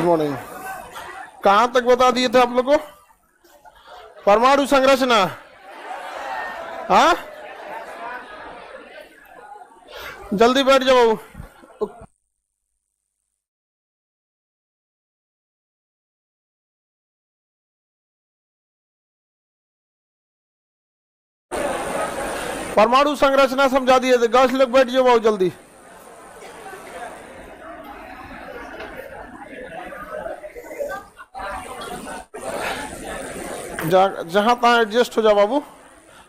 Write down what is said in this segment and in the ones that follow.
Morning. कहां तक बता दिए थे आप लोग को? परमाणु संरचना। हाँ, जल्दी बैठ जाओ। परमाणु संरचना समझा दिए थे। गर्ल्स लोग बैठ जाओ जल्दी। जहां तहां एडजस्ट हो जाओ बाबू,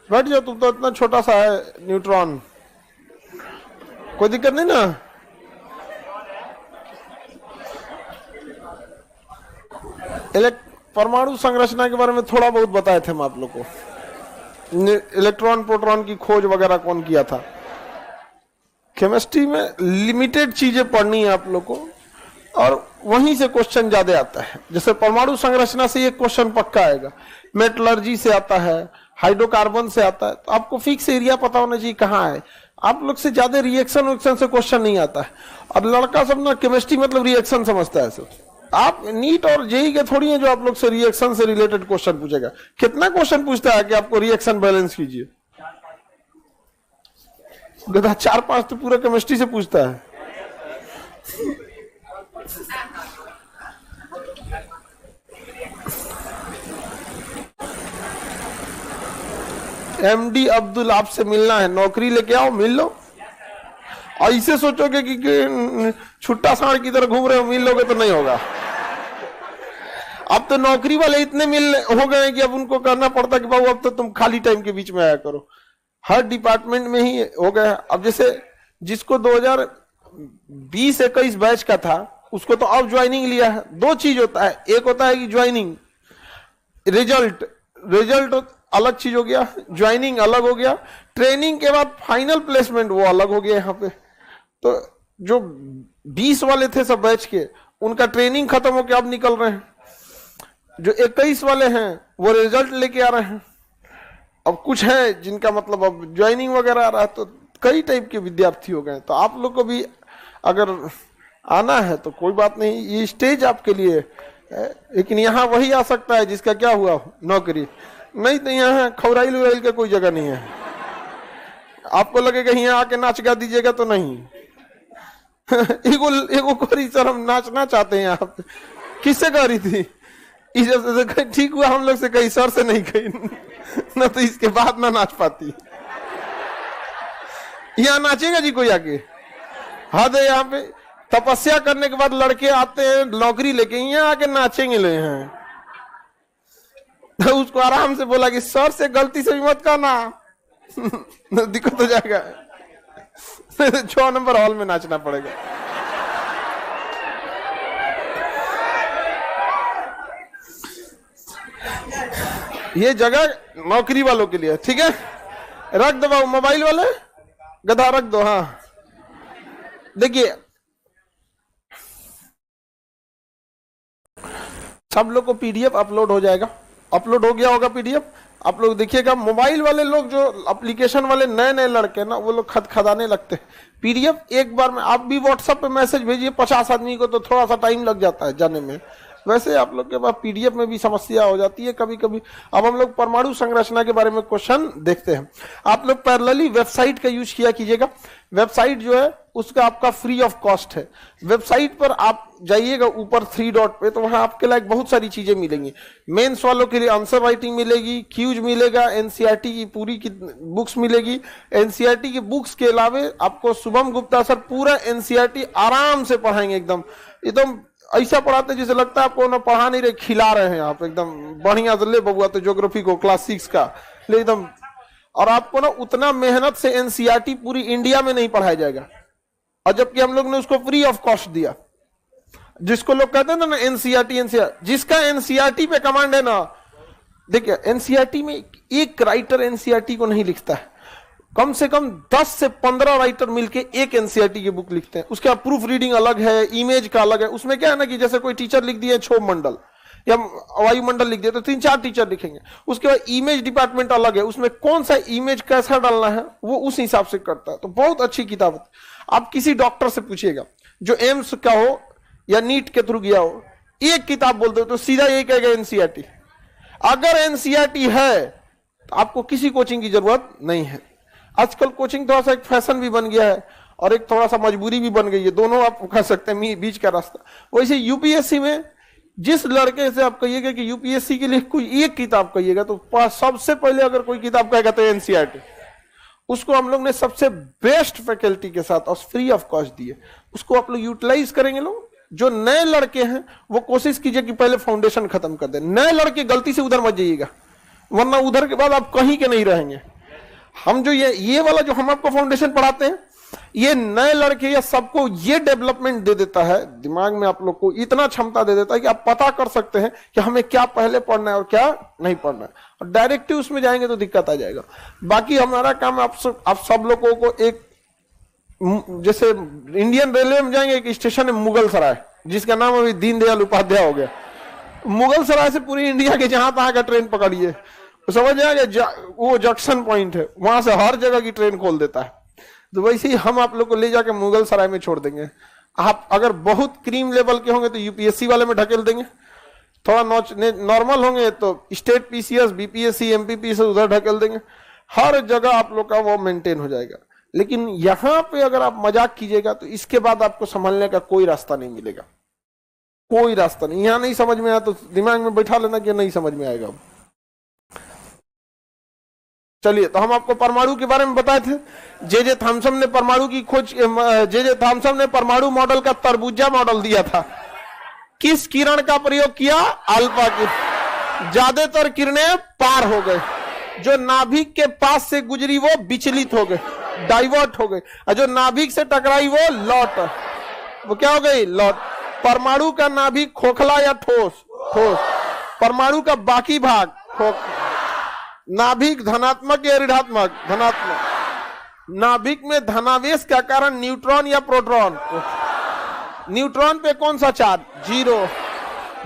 बैठ जाओ। तुम तो इतना छोटा सा है न्यूट्रॉन, कोई दिक्कत नहीं ना। परमाणु संरचना के बारे में थोड़ा बहुत बताए थे हम आप लोग को। इलेक्ट्रॉन प्रोटॉन की खोज वगैरह कौन किया था। केमिस्ट्री में लिमिटेड चीजें पढ़नी है आप लोग को, और वहीं से क्वेश्चन ज्यादा आता है। जैसे परमाणु संरचना से ये क्वेश्चन पक्का आएगा, मेटलर्जी से आता है, हाइड्रोकार्बन से आता है। तो आपको फिक्स एरिया पता होना चाहिए कहाँ है। आप लोग से ज्यादा रिएक्शन से क्वेश्चन नहीं आता है। और लड़का सब ना केमिस्ट्री मतलब रिएक्शन समझता है सब। आप नीट और जेई के थोड़ी हैं जो आप लोग से रिएक्शन से रिलेटेड क्वेश्चन पूछेगा। कितना क्वेश्चन पूछता है कि आपको रिएक्शन बैलेंस कीजिए? गधा 4-5 तो पूरा केमिस्ट्री से पूछता है। एमडी अब्दुल आपसे मिलना है, नौकरी लेके आओ, मिल लो। ऐसे सोचोगे कि छुट्टा सांड की तरह घूम रहे हो, मिल लोगे तो नहीं होगा। अब तो नौकरी वाले इतने मिल हो गए कि अब उनको करना पड़ता कि बाबू अब तो तुम खाली टाइम के बीच में आया करो। हर डिपार्टमेंट में ही हो गया। अब जैसे जिसको 2020-21 बैच का था उसको तो अब ज्वाइनिंग लिया है। दो चीज होता है, एक होता है कि ज्वाइनिंग रिजल्ट अलग चीज हो गया, ज्वाइनिंग अलग हो गया, ट्रेनिंग के बाद फाइनल प्लेसमेंट वो अलग हो गया यहाँ पे। तो जो 20 वाले थे सब बैच के, उनका ट्रेनिंग खत्म होकर अब निकल रहे हैं। जो 21 वाले हैं वो रिजल्ट लेके आ रहे हैं। अब कुछ है जिनका मतलब अब ज्वाइनिंग वगैरह आ रहा है। तो कई टाइप के विद्यार्थी हो गए। तो आप लोग को भी अगर आना है तो कोई बात नहीं, ये स्टेज आपके लिए है। लेकिन यहाँ वही आ सकता है जिसका क्या हुआ नौकरी, नहीं तो यहाँ खौराइल उराइल का कोई जगह नहीं है। आपको लगेगा यहाँ आके नाच गा दीजिएगा तो नहीं। एगो कोरी सर हम नाचना चाहते हैं। आप किससे कह रही थी? ठीक हुआ हम लोग से कही, सर से नहीं कही, ना तो इसके बाद ना नाच पाती। यहाँ नाचेगा जी कोई आके? हद है। यहाँ पे तपस्या करने के बाद लड़के आते हैं नौकरी लेके, यहाँ आके नाचेंगे ले हैं। तो उसको आराम से बोला कि सर से गलती से भी मत करना, दिक्कत हो जाएगा। 6 नंबर हॉल में नाचना पड़ेगा। ये जगह नौकरी वालों के लिए, ठीक है? रख दो बाबू मोबाइल वाले, गधा रख दो। हाँ देखिए, सब लोग को पीडीएफ अपलोड हो जाएगा। अपलोड हो गया होगा पीडीएफ। आप लोग देखिएगा। मोबाइल वाले लोग जो एप्लीकेशन वाले नए लड़के ना, वो लोग खदाने लगते हैं। पीडीएफ एक बार में आप भी व्हाट्सएप पे मैसेज भेजिए 50 आदमी को, तो थोड़ा सा टाइम लग जाता है जाने में। वैसे आप लोग के पास पीडीएफ में भी समस्या हो जाती है कभी कभी। अब हम लोग परमाणु संरचना के बारे में क्वेश्चन देखते हैं। आप लोग पैरेलली वेबसाइट का यूज किया कीजिएगा। वेबसाइट जो है उसका आपका फ्री ऑफ कॉस्ट है। वेबसाइट पर आप जाइएगा ऊपर 3 डॉट पे, तो वहां आपके लायक बहुत सारी चीजें मिलेंगी। मेंस वालों के लिए आंसर राइटिंग मिलेगी, क्यूज मिलेगा, एनसीईआरटी की पूरी की बुक्स मिलेगी। एनसीईआरटी की बुक्स के अलावा आपको शुभम गुप्ता सर पूरा एनसीईआरटी आराम से पढ़ाएंगे। एकदम ऐसा पढ़ाते जैसे लगता है आपको ना पढ़ा नहीं रहे, खिला रहे हैं आप एकदम बढ़िया से। ले बबुआ तो ज्योग्राफी को क्लास 6 का ले एकदम। और आपको ना उतना मेहनत से एनसीईआरटी पूरी इंडिया में नहीं पढ़ाया जाएगा, और जबकि हम लोग ने उसको फ्री ऑफ कॉस्ट दिया। जिसको लोग कहते हैं ना एनसीईआरटी, जिसका एनसीईआरटी पे कमांड है ना, देखिए एनसीईआरटी में एक राइटर एनसीईआरटी को नहीं लिखता है, कम से कम 10 से 15 राइटर मिलके एक एनसीईआरटी की बुक लिखते हैं। उसका प्रूफ रीडिंग अलग है, इमेज का अलग है। उसमें क्या है ना कि जैसे कोई टीचर लिख दिए क्षोभ मंडल या वायुमंडल लिख दिया तो 3-4 टीचर लिखेंगे। उसके बाद इमेज डिपार्टमेंट अलग है, उसमें कौन सा इमेज कैसा डालना है वो उस हिसाब से करता है। तो बहुत अच्छी किताब है। आप किसी डॉक्टर से पूछिएगा जो एम्स का हो या नीट के थ्रू गया हो, एक किताब बोल दो तो सीधा यही कहेगा एनसीईआरटी। अगर एनसीईआरटी है तो आपको किसी कोचिंग की जरूरत नहीं है। आजकल कोचिंग थोड़ा सा एक फैशन भी बन गया है और एक थोड़ा सा मजबूरी भी बन गई है, दोनों आप कह सकते हैं, बीच का रास्ता। वैसे यूपीएससी में जिस लड़के से आप कहिएगा कि यूपीएससी के लिए कोई एक किताब कहिएगा तो सबसे पहले अगर कोई किताब कहेगा तो एनसीईआरटी। उसको हम लोग ने सबसे बेस्ट फैकल्टी के साथ और फ्री ऑफ कॉस्ट दिए, उसको आप लोग यूटिलाइज करेंगे। लोग जो नए लड़के हैं वो कोशिश कीजिए कि पहले फाउंडेशन खत्म कर दे। नए लड़के गलती से उधर मत जाइएगा, वरना उधर के बाद आप कहीं के नहीं रहेंगे। हम जो ये वाला जो हम आपको फाउंडेशन पढ़ाते हैं, ये नए लड़के या सबको ये डेवलपमेंट दे देता है, दिमाग में आप लोग को इतना क्षमता दे देता है कि आप पता कर सकते हैं कि हमें क्या पहले पढ़ना है और क्या नहीं पढ़ना है। और डायरेक्टिव उसमें जाएंगे तो दिक्कत आ जाएगा। बाकी हमारा काम आप सब लोगों को एक, जैसे इंडियन रेलवे में जाएंगे, एक स्टेशन है मुगल सराय, जिसका नाम अभी दीनदयाल उपाध्याय हो गया। मुगल सराय से पूरी इंडिया के जहां तहां का ट्रेन पकड़िए, समझ जाएगा वो जंक्शन पॉइंट है, वहां से हर जगह की ट्रेन खोल देता है। तो वैसे ही हम आप लोग को ले जाके मुगल सराय में छोड़ देंगे। आप अगर बहुत क्रीम लेवल के होंगे तो यूपीएससी वाले में ढकेल देंगे, थोड़ा नॉर्मल होंगे तो स्टेट पीसीएस, बीपीएससी, एमपीपीएस उधर ढकेल देंगे। हर जगह आप लोग का वो मेंटेन हो जाएगा। लेकिन यहां पे अगर आप मजाक कीजिएगा तो इसके बाद आपको संभलने का कोई रास्ता नहीं मिलेगा, कोई रास्ता नहीं। यहां नहीं समझ में आया तो दिमाग में बैठा लेना कि नहीं समझ में आएगा। चलिए, तो हम आपको परमाणु के बारे में बताए थे। जे थॉमसन ने परमाणु की खोज, जे थॉमसन ने परमाणु मॉडल का तरबूजा मॉडल दिया था। किस किरण का प्रयोग किया? अल्फा की। ज्यादातर किरणें पार हो गए, जो नाभिक के पास से गुजरी वो विचलित हो गए, डाइवर्ट हो गए, और जो नाभिक से टकराई वो लौट, वो क्या हो गई? लौट। परमाणु का नाभिक खोखला या ठोस? ठोस। परमाणु का बाकी भाग नाभिक धनात्मक या ऋणात्मक? धनात्मक। नाभिक में धनावेश का कारण न्यूट्रॉन या प्रोटॉन? न्यूट्रॉन पे कौन सा चार्ज? जीरो।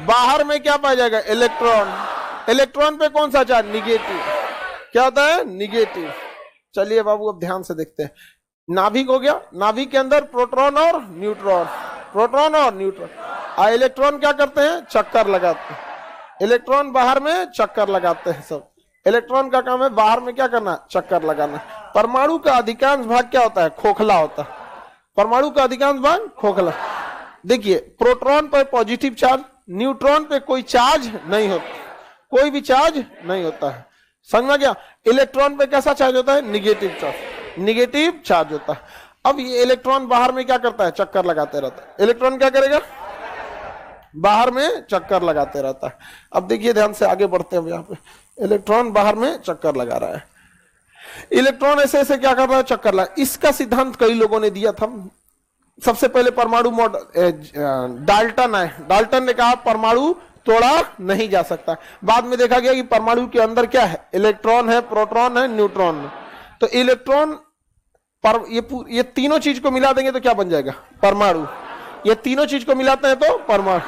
बाहर में क्या पाया जाएगा? इलेक्ट्रॉन। इलेक्ट्रॉन पे कौन सा चार्ज? निगेटिव। क्या होता है? निगेटिव। चलिए बाबू, अब ध्यान से देखते हैं। नाभिक हो गया, नाभिक के अंदर प्रोटॉन और न्यूट्रॉन, प्रोटॉन और न्यूट्रॉन। इलेक्ट्रॉन क्या करते हैं? चक्कर लगाते हैं। इलेक्ट्रॉन बाहर में चक्कर लगाते हैं। सब इलेक्ट्रॉन का काम है बाहर में क्या करना? चक्कर लगाना। परमाणु का अधिकांश भाग क्या होता है? खोखला होता है। परमाणु का अधिकांश भाग खोखला। देखिए, प्रोटॉन पर पॉजिटिव चार्ज, न्यूट्रॉन पे कोई चार्ज नहीं होता, कोई भी चार्ज नहीं होता है। समझ में गया? इलेक्ट्रॉन पे कैसा चार्ज होता है? निगेटिव चार्ज, निगेटिव चार्ज होता है। अब ये इलेक्ट्रॉन बाहर में क्या करता है? चक्कर लगाते रहता है। इलेक्ट्रॉन क्या करेगा? बाहर में चक्कर लगाते रहता है। अब देखिए, ध्यान से आगे बढ़ते हैं। यहाँ पे इलेक्ट्रॉन बाहर में चक्कर लगा रहा है। इलेक्ट्रॉन ऐसे ऐसे क्या कर रहा है? चक्कर लगा। इसका सिद्धांत कई लोगों ने दिया था। सबसे पहले परमाणु मॉडल डाल्टन है। डाल्टन ने कहा परमाणु तोड़ा नहीं जा सकता। बाद में देखा गया कि परमाणु के अंदर क्या है? इलेक्ट्रॉन है, प्रोटॉन है, न्यूट्रॉन है। तो इलेक्ट्रॉन पर ये तीनों चीज को मिला देंगे तो क्या बन जाएगा? परमाणु। ये तीनों चीज को मिलाते हैं तो परमाणु।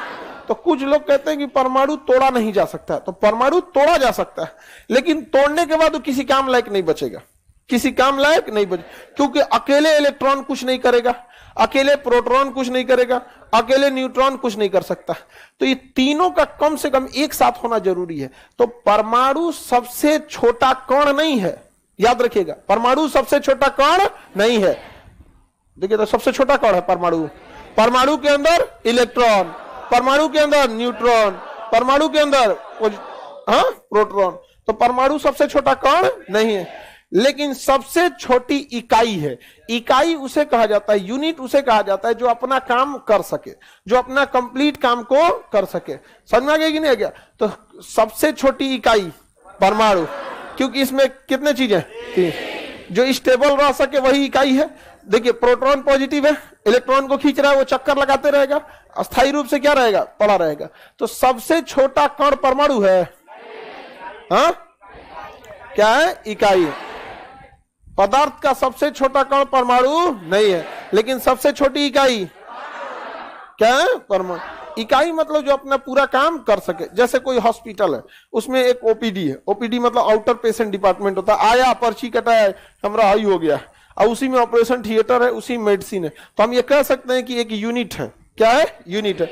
तो कुछ लोग कहते हैं कि परमाणु तोड़ा नहीं जा सकता। तो परमाणु तोड़ा जा सकता है, लेकिन तोड़ने के बाद वो किसी काम लायक नहीं बचेगा, किसी काम लायक नहीं बचे, क्योंकि अकेले इलेक्ट्रॉन कुछ नहीं करेगा, अकेले प्रोटॉन कुछ नहीं करेगा, अकेले न्यूट्रॉन कुछ नहीं कर सकता। तो ये तीनों का कम से कम एक साथ होना जरूरी है। तो परमाणु सबसे छोटा कण नहीं है, याद रखिएगा। परमाणु सबसे छोटा कण नहीं है। देखिए, तो सबसे छोटा कण है परमाणु। परमाणु के अंदर इलेक्ट्रॉन, परमाणु के अंदर न्यूट्रॉन, परमाणु के अंदर प्रोटॉन। तो परमाणु सबसे छोटा कण नहीं है, लेकिन सबसे छोटी इकाई है। इकाई उसे कहा जाता है, यूनिट उसे कहा जाता है जो अपना काम कर सके, जो अपना कंप्लीट काम को कर सके। समझ में आ गया कि नहीं आ गया? तो सबसे छोटी इकाई परमाणु, क्योंकि इसमें कितने चीजें? तीन। जो स्टेबल रह सके वही इकाई है। देखिए, प्रोटॉन पॉजिटिव है, इलेक्ट्रॉन को खींच रहा है, वो चक्कर लगाते रहेगा, अस्थायी रूप से क्या रहेगा? पड़ा रहेगा। तो सबसे छोटा कण परमाणु है। हाँ, क्या है? इकाई। पदार्थ का सबसे छोटा कण परमाणु नहीं है, लेकिन सबसे छोटी इकाई क्या है? परमाणु। इकाई मतलब जो अपना पूरा काम कर सके। जैसे कोई हॉस्पिटल है, उसमें एक ओपीडी है। ओपीडी मतलब आउटर पेशेंट डिपार्टमेंट होता है। आया, पर्ची कटाया, हमारा हाई हो गया, और उसी में ऑपरेशन थिएटर है, उसी मेडिसिन है। तो हम ये कह सकते हैं कि एक यूनिट है। क्या है? यूनिट है।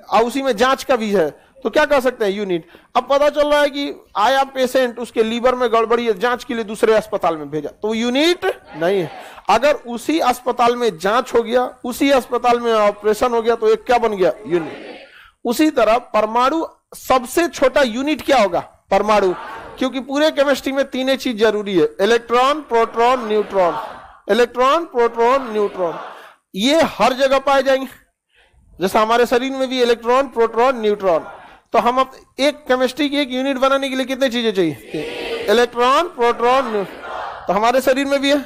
और उसी में जांच का भी है, तो क्या कह सकते हैं? यूनिट। अब पता चल रहा है कि आया पेशेंट, उसके लीवर में गड़बड़ी है, जांच के लिए दूसरे अस्पताल में भेजा, तो यूनिट नहीं है। अगर उसी अस्पताल में जांच हो गया, उसी अस्पताल में ऑपरेशन हो गया, तो एक क्या बन गया? यूनिट। उसी तरह परमाणु सबसे छोटा यूनिट क्या होगा? परमाणु। क्योंकि पूरे केमिस्ट्री में तीन चीज जरूरी है, electron, proton, neutron. Electron, proton, neutron, ये हर जगह पाए जाएंगे। जैसा हमारे शरीर में भी इलेक्ट्रॉन, प्रोटॉन, न्यूट्रॉन। तो हम अब एक केमिस्ट्री की एक यूनिट बनाने के लिए कितने चीजें चाहिए? Electron, proton, neutron. तो हमारे शरीर में भी है,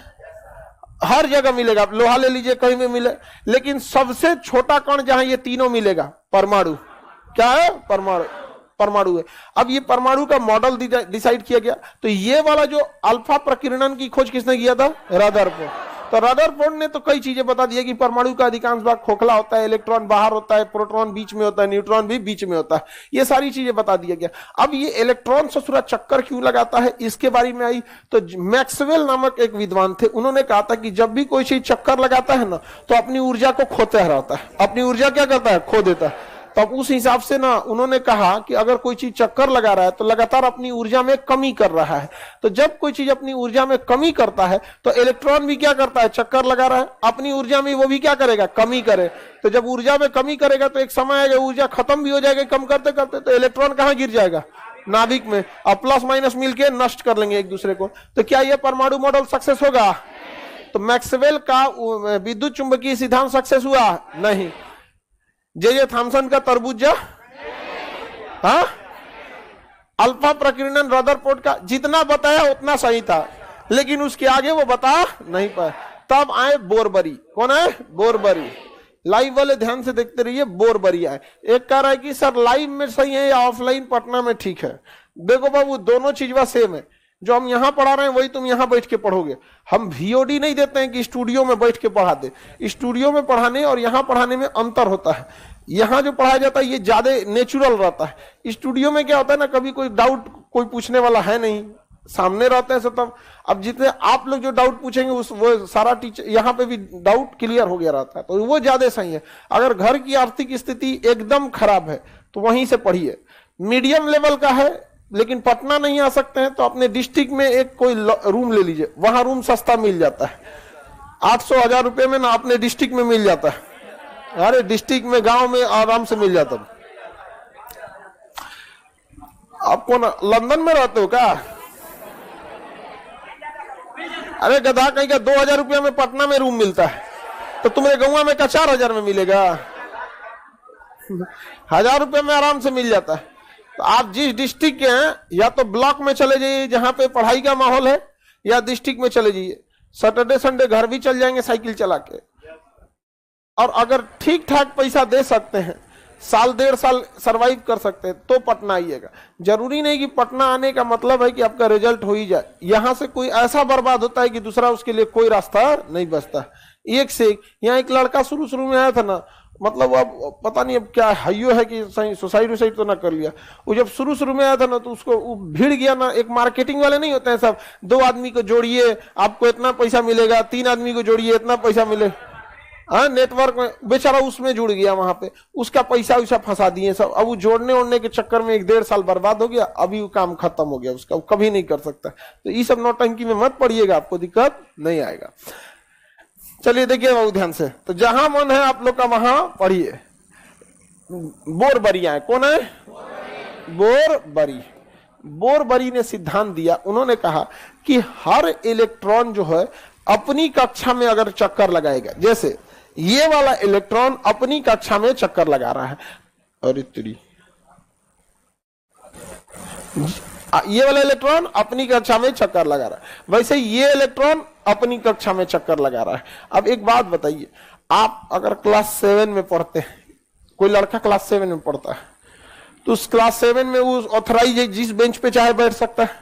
हर जगह मिलेगा। आप लोहा ले लीजिए, कहीं में मिले, लेकिन सबसे छोटा कण जहां ये तीनों मिलेगा, परमाणु। क्या है? परमाणु। परमाणु है। अब ये परमाणु का मॉडल डिसाइड किया गया। तो ये वाला जो अल्फा प्रकीर्णन की खोज किसने किया था? रदरफोर्ड। तो रदरफोर्ड ने तो कई चीजें बता दी कि परमाणु का अधिकांश भाग खोखला होता है, इलेक्ट्रॉन बाहर होता है, प्रोटॉन बीच में होता है, न्यूट्रॉन भी बीच में होता है। ये सारी चीजें बता दिया गया। अब ये इलेक्ट्रॉन ससुरा चक्कर क्यों लगाता है, इसके बारे में आई। तो मैक्सवेल नामक एक विद्वान थे, उन्होंने कहा था कि जब भी कोई चीज चक्कर लगाता है ना, तो अपनी ऊर्जा को खोते रहता है। अपनी ऊर्जा क्या करता है? खो देता है। तब उस हिसाब से ना उन्होंने कहा कि अगर कोई चीज चक्कर लगा रहा है तो लगातार अपनी ऊर्जा में कमी कर रहा है। तो जब कोई चीज अपनी ऊर्जा में कमी करता है, तो इलेक्ट्रॉन भी क्या करता है? चक्कर लगा रहा है, अपनी ऊर्जा में वो भी क्या करेगा? कमी करे। तो जब ऊर्जा में कमी करेगा तो एक समय आएगा ऊर्जा खत्म भी हो जाएगा कम करते करते, तो इलेक्ट्रॉन कहां गिर जाएगा? नाभिक में। अब प्लस माइनस मिलके नष्ट कर लेंगे एक दूसरे को। तो क्या यह परमाणु मॉडल सक्सेस होगा? तो मैक्सवेल का विद्युत चुंबकीय सिद्धांत सक्सेस हुआ? नहीं। जे थॉमसन का तरबूजा, हाँ, अल्फा प्रकीर्णन रदरफोर्ड का जितना बताया उतना सही था, लेकिन उसके आगे वो बता नहीं पाए। तब आए बोरबरी। कौन है? बोरबरी। लाइव वाले ध्यान से देखते रहिए, बोरबरी आए। एक कह रहा है कि सर लाइव में सही है या ऑफलाइन पटना में ठीक है। देखो बाबू, दोनों चीजवा सेम है। जो हम यहां पढ़ा रहे हैं वही तुम यहां बैठ के पढ़ोगे। हम वीओडी नहीं देते हैं कि स्टूडियो में बैठ के पढ़ा दे। स्टूडियो में पढ़ाने और यहां पढ़ाने में अंतर होता है। यहां जो पढ़ाया जाता है ये ज्यादा नेचुरल रहता है। स्टूडियो में क्या होता है ना, कभी कोई डाउट कोई पूछने वाला है नहीं, सामने रहते हैं सब। तब अब जितने आप लोग जो डाउट पूछेंगे उस वो सारा टीचर यहाँ पे भी डाउट क्लियर हो गया रहता है, तो वो ज्यादा सही है। अगर घर की आर्थिक स्थिति एकदम खराब है तो वहीं से पढ़िए। मीडियम लेवल का है लेकिन पटना नहीं आ सकते हैं तो अपने डिस्ट्रिक्ट में एक कोई रूम ले लीजिए, वहां रूम सस्ता मिल जाता है। 800-1000 रुपए में ना अपने डिस्ट्रिक्ट में मिल जाता है। अरे डिस्ट्रिक्ट में, गांव में आराम से मिल जाता है। आप कौन लंदन में रहते हो क्या? अरे गधा कहीं का 2000 रुपया में पटना में रूम मिलता है, तो तुम्हारे गाँव में का 4000 में मिलेगा? 1000 रुपये में आराम से मिल जाता है। तो आप जिस डिस्ट्रिक्ट के हैं, या तो ब्लॉक में चले जाइए जहां पे पढ़ाई का माहौल है, या डिस्ट्रिक्ट में चले जाइए। सैटरडे संडे घर भी चल जाएंगे साइकिल चला के। और अगर ठीक ठाक पैसा दे सकते हैं, साल 1.5 साल सरवाइव कर सकते हैं, तो पटना आइएगा। जरूरी नहीं कि पटना आने का मतलब है कि आपका रिजल्ट हो ही जाए। यहां से कोई ऐसा बर्बाद होता है कि दूसरा उसके लिए कोई रास्ता नहीं बचता। एक से एक यहाँ एक लड़का शुरू में आया था ना, मतलब अब पता नहीं अब क्या हाइयो है कि सुसाइड तो ना कर लिया। वो जब शुरू में आया था ना, तो उसको भीड़ गया ना। एक मार्केटिंग वाले नहीं होते हैं सब, 2 आदमी को जोड़िए आपको इतना पैसा मिलेगा, 3 आदमी को जोड़िए इतना पैसा मिले। हाँ, नेटवर्क में बेचारा उसमें जुड़ गया, वहां पे उसका पैसा वैसा फंसा दिए सब। अब वो जोड़ने ओढ़ने के चक्कर में 1.5 साल बर्बाद हो गया। अभी वो काम खत्म हो गया उसका, वो कभी नहीं कर सकता। तो ये सब नौटंकी में मत पड़िएगा, आपको दिक्कत नहीं आएगा। चलिए देखिए बहुत ध्यान से, तो जहां मन है आप लोग का वहां पढ़िए। बोरबरी आए। कौन है? बोरबरी। बोरबरी ने सिद्धांत दिया, उन्होंने कहा कि हर इलेक्ट्रॉन जो है अपनी कक्षा में अगर चक्कर लगाएगा, जैसे ये वाला इलेक्ट्रॉन अपनी कक्षा में चक्कर लगा रहा है, और ये वाला इलेक्ट्रॉन अपनी कक्षा में चक्कर लगा रहा है, वैसे ये इलेक्ट्रॉन अपनी कक्षा में चक्कर लगा रहा है। अब एक बात बताइए, आप अगर क्लास 7 में पढ़ते हैं, कोई लड़का क्लास 7 में पढ़ता है, तो उस क्लास 7 में वो ऑथराइज जिस बेंच पे चाहे बैठ सकता है।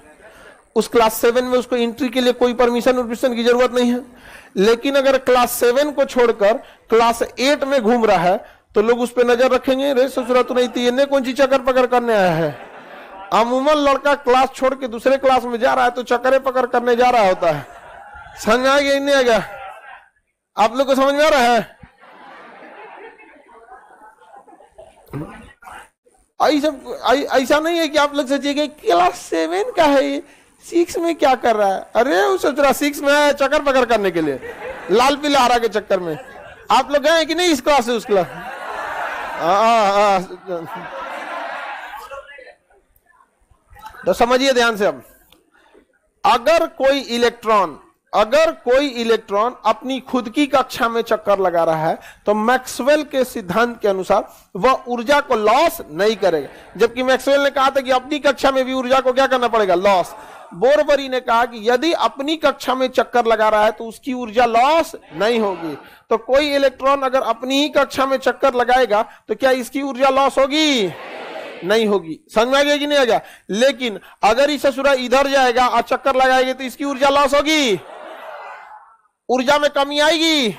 उस क्लास 7 में उसको एंट्री के लिए कोई परमिशन की जरूरत नहीं है। लेकिन अगर क्लास 7 को छोड़कर क्लास 8 में घूम रहा है, तो लोग उस पर नजर रखेंगे, रे ससुरा तो नहीं थी, इन्हें कौन सी चक्कर पकड़ करने आया है। अमूमन लड़का क्लास छोड़ के दूसरे क्लास में जा रहा है तो चक्करे पकड़ करने जा रहा होता है। समझ आ गया नहीं आ गया? आप लोग को समझ में आ रहा है? ऐसा नहीं है कि आप लोग सोचिए क्लास 7 का है ये, 6 में क्या कर रहा है। अरे वो सोच रहा 6 में है चक्कर पकड़ करने के लिए, लाल पीला हरा के चक्कर में। आप लोग गए कि नहीं इस क्लास से उस क्लास? तो समझिए ध्यान से। अब अगर कोई इलेक्ट्रॉन अपनी खुद की कक्षा में चक्कर लगा रहा है तो मैक्सवेल के सिद्धांत के अनुसार वह ऊर्जा को लॉस नहीं करेगा। जबकि मैक्सवेल ने कहा था कि अपनी कक्षा में भी ऊर्जा को क्या करना पड़ेगा, लॉस। बोरबरी ने कहा कि यदि अपनी कक्षा में चक्कर लगा रहा है तो उसकी ऊर्जा लॉस नहीं होगी। तो कोई इलेक्ट्रॉन अगर अपनी ही कक्षा में चक्कर लगाएगा तो क्या इसकी ऊर्जा लॉस होगी? नहीं होगी। समझ में आ गया कि नहीं आ गया? लेकिन अगर इसे सूर्य इधर जाएगा और चक्कर लगाएगी तो इसकी ऊर्जा लॉस होगी, ऊर्जा में कमी आएगी।